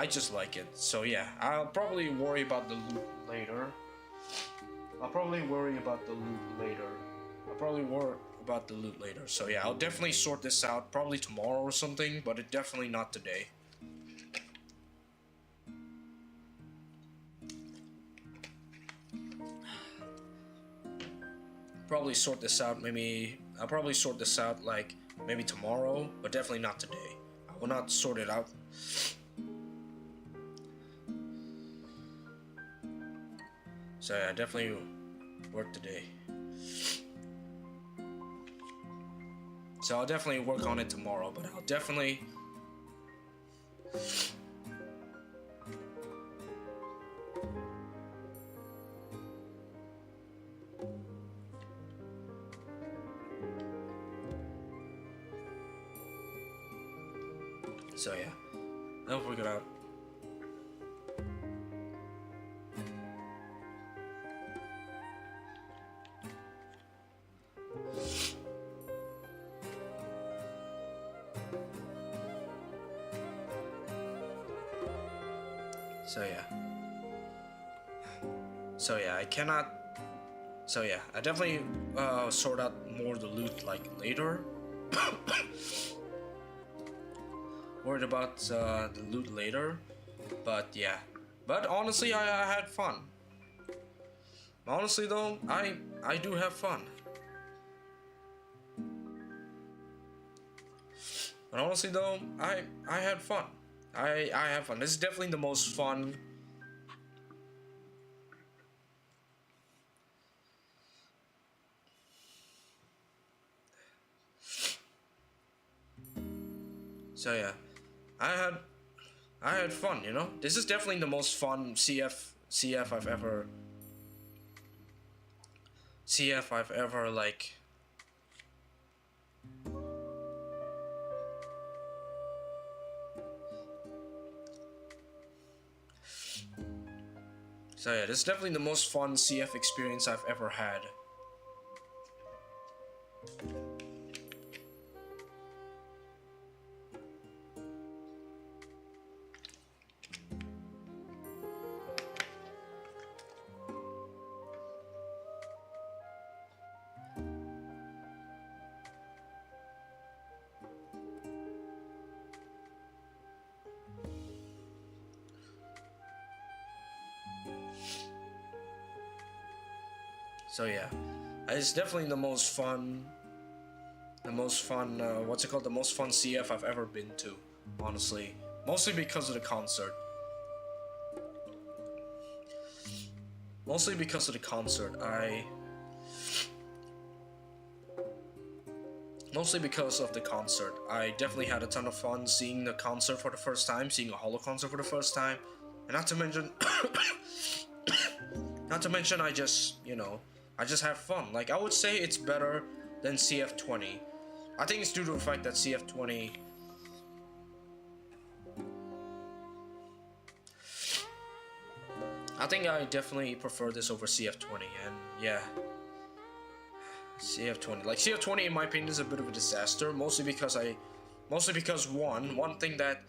just like it. So yeah, I'll probably worry about the loot later. So yeah, I'll definitely sort this out probably tomorrow or something, but it definitely not today. Probably sort this out, I'll probably sort this out like maybe tomorrow, but definitely not today. I will not sort it out. So yeah, definitely work today. So I'll definitely work on it tomorrow, but I'll definitely so yeah, I'll work it out. I definitely sort out more of the loot like later. Worried about the loot later, but yeah. But honestly, I had fun. Honestly though, I do have fun. But honestly though, I had fun. I have fun. This is definitely the most fun. So yeah, I had fun, you know? This is definitely the most fun CF I've ever like. So yeah, this is definitely the most fun CF experience I've ever had. So yeah, it's definitely the most fun, what's it called? The most fun CF I've ever been to, honestly. Mostly because of the concert. Mostly because of the concert, I definitely had a ton of fun seeing the concert for the first time, seeing a Holo concert for the first time, and not to mention, I just, you know, I just had fun. Like, I would say it's better than CF20. I think it's due to the fact that CF20... I think I definitely prefer this over CF20, and yeah. CF20. Like, CF20, in my opinion, is a bit of a disaster, mostly because one thing that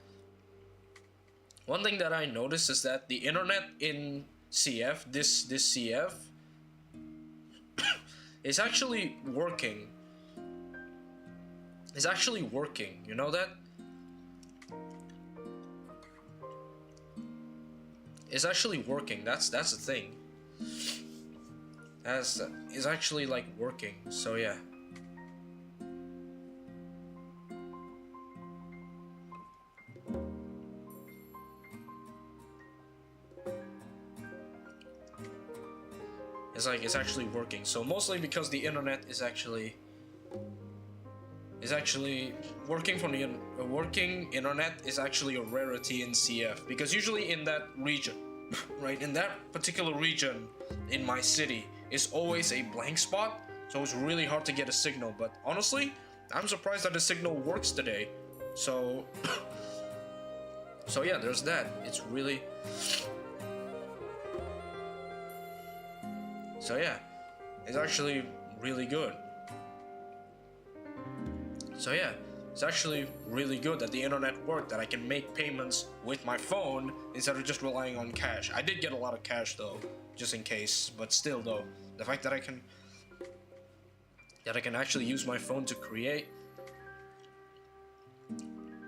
I noticed is that the internet in CF, this CF, is actually working. It's actually working, you know that? It's actually working, that's the thing. It's actually like working, so yeah. It's actually working. So mostly because the internet is actually working from the working internet is actually a rarity in CF, because usually in that region, right, in that particular region in my city is always a blank spot, so it's really hard to get a signal. But honestly, I'm surprised that the signal works today. So So yeah, there's that. It's really... So yeah, it's actually really good. So yeah, it's actually really good that the internet worked, that I can make payments with my phone instead of just relying on cash. I did get a lot of cash though, just in case, but still though, the fact that I can actually use my phone to create,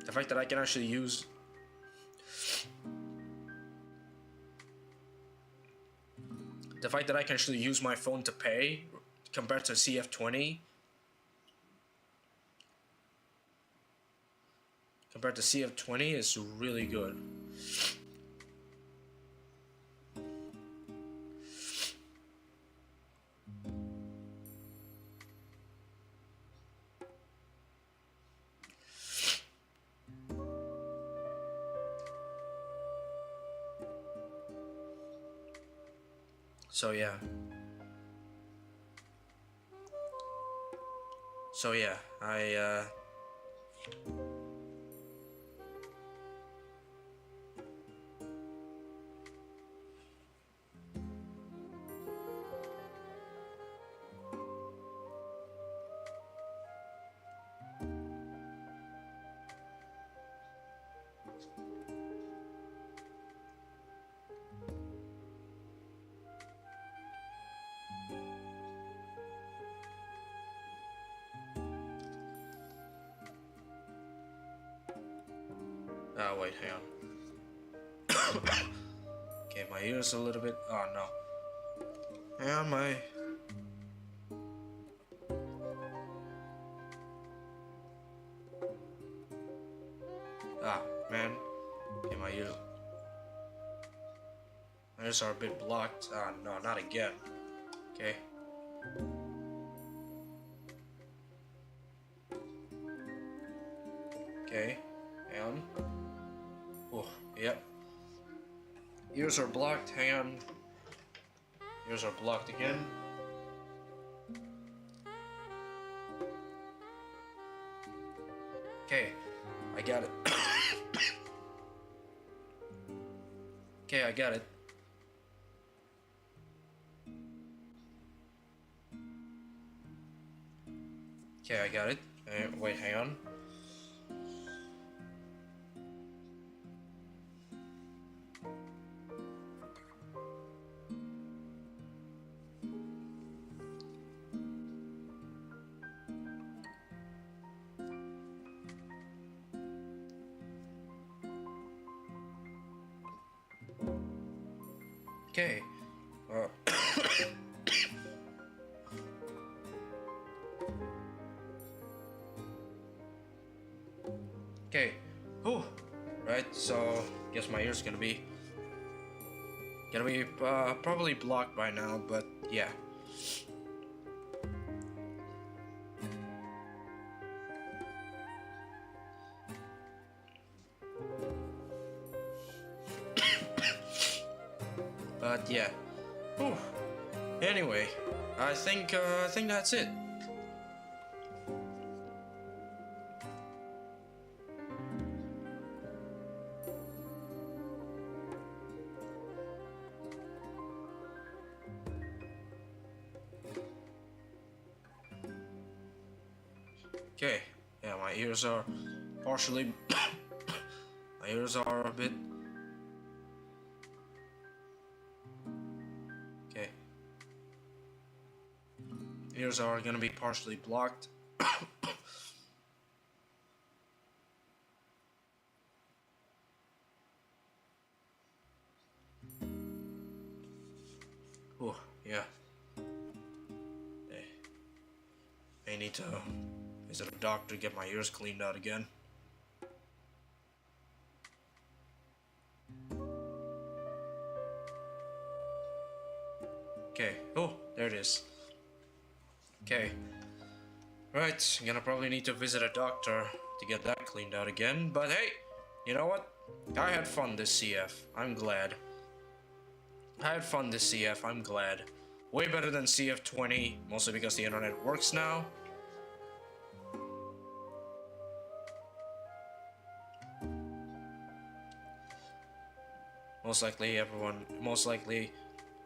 the fact that I can actually use my phone to pay compared to CF20, is really good. So yeah. Oh wait, hang on. Okay, my ears a little bit. Oh no. Hang on, my... Ah, man. Okay, my ears are a bit blocked. Ah, no, not again. Okay. Okay, hang on. Oh, yep. Ears are blocked, hang on. Ears are blocked again. Okay, I got it. Okay, I got it. Okay, I got it. Wait, hang on. Okay. Okay. Oh, right. So guess my ear's gonna be probably blocked by now, but yeah. But yeah. Whew. Anyway, I think that's it. Okay. Yeah, my ears are partially my ears are a bit... Okay. Ears are gonna be partially blocked. Oh, yeah. Hey. I need to visit a doctor, get my ears cleaned out again. Okay. Oh, there it is. Okay. Right, I'm gonna probably need to visit a doctor to get that cleaned out again, but hey, you know what? I had fun this CF. I'm glad. I had fun this CF. I'm glad. Way better than CF20, mostly because the internet works now. most likely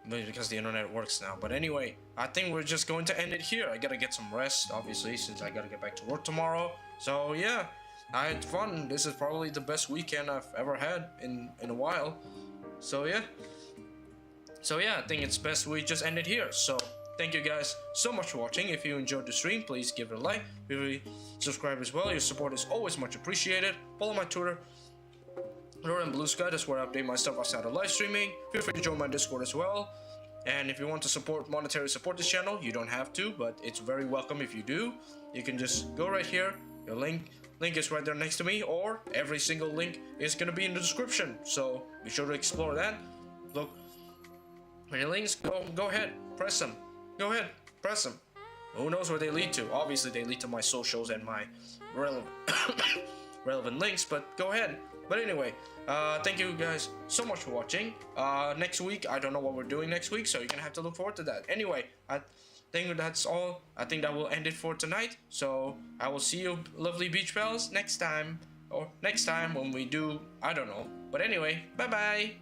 because the internet works now. But anyway, I think we're just going to end it here. I gotta get some rest, obviously, since I gotta get back to work tomorrow. So yeah, I had fun. This is probably the best weekend I've ever had in a while. So yeah, I think it's best we just end it here. So thank you guys so much for watching. If you enjoyed the stream, please give it a like. Really subscribe as well. Your support is always much appreciated. Follow my Twitter and Blue Sky. That's where I update my stuff outside of live streaming. Feel free to join my Discord as well. And if you want to monetarily support this channel, you don't have to, but it's very welcome if you do. You can just go right here. Your link is right there next to me, or every single link is gonna be in the description. So be sure to explore that. Look, any links, go ahead, press them. Go ahead, press them. Who knows where they lead to? Obviously, they lead to my socials and my relevant links, but go ahead. But anyway, thank you guys so much for watching. Next week, I don't know what we're doing next week, so you're gonna have to look forward to that. Anyway, I think that's all. I think that will end it for tonight. So I will see you lovely beach pals next time when we do, I don't know. But anyway, bye bye.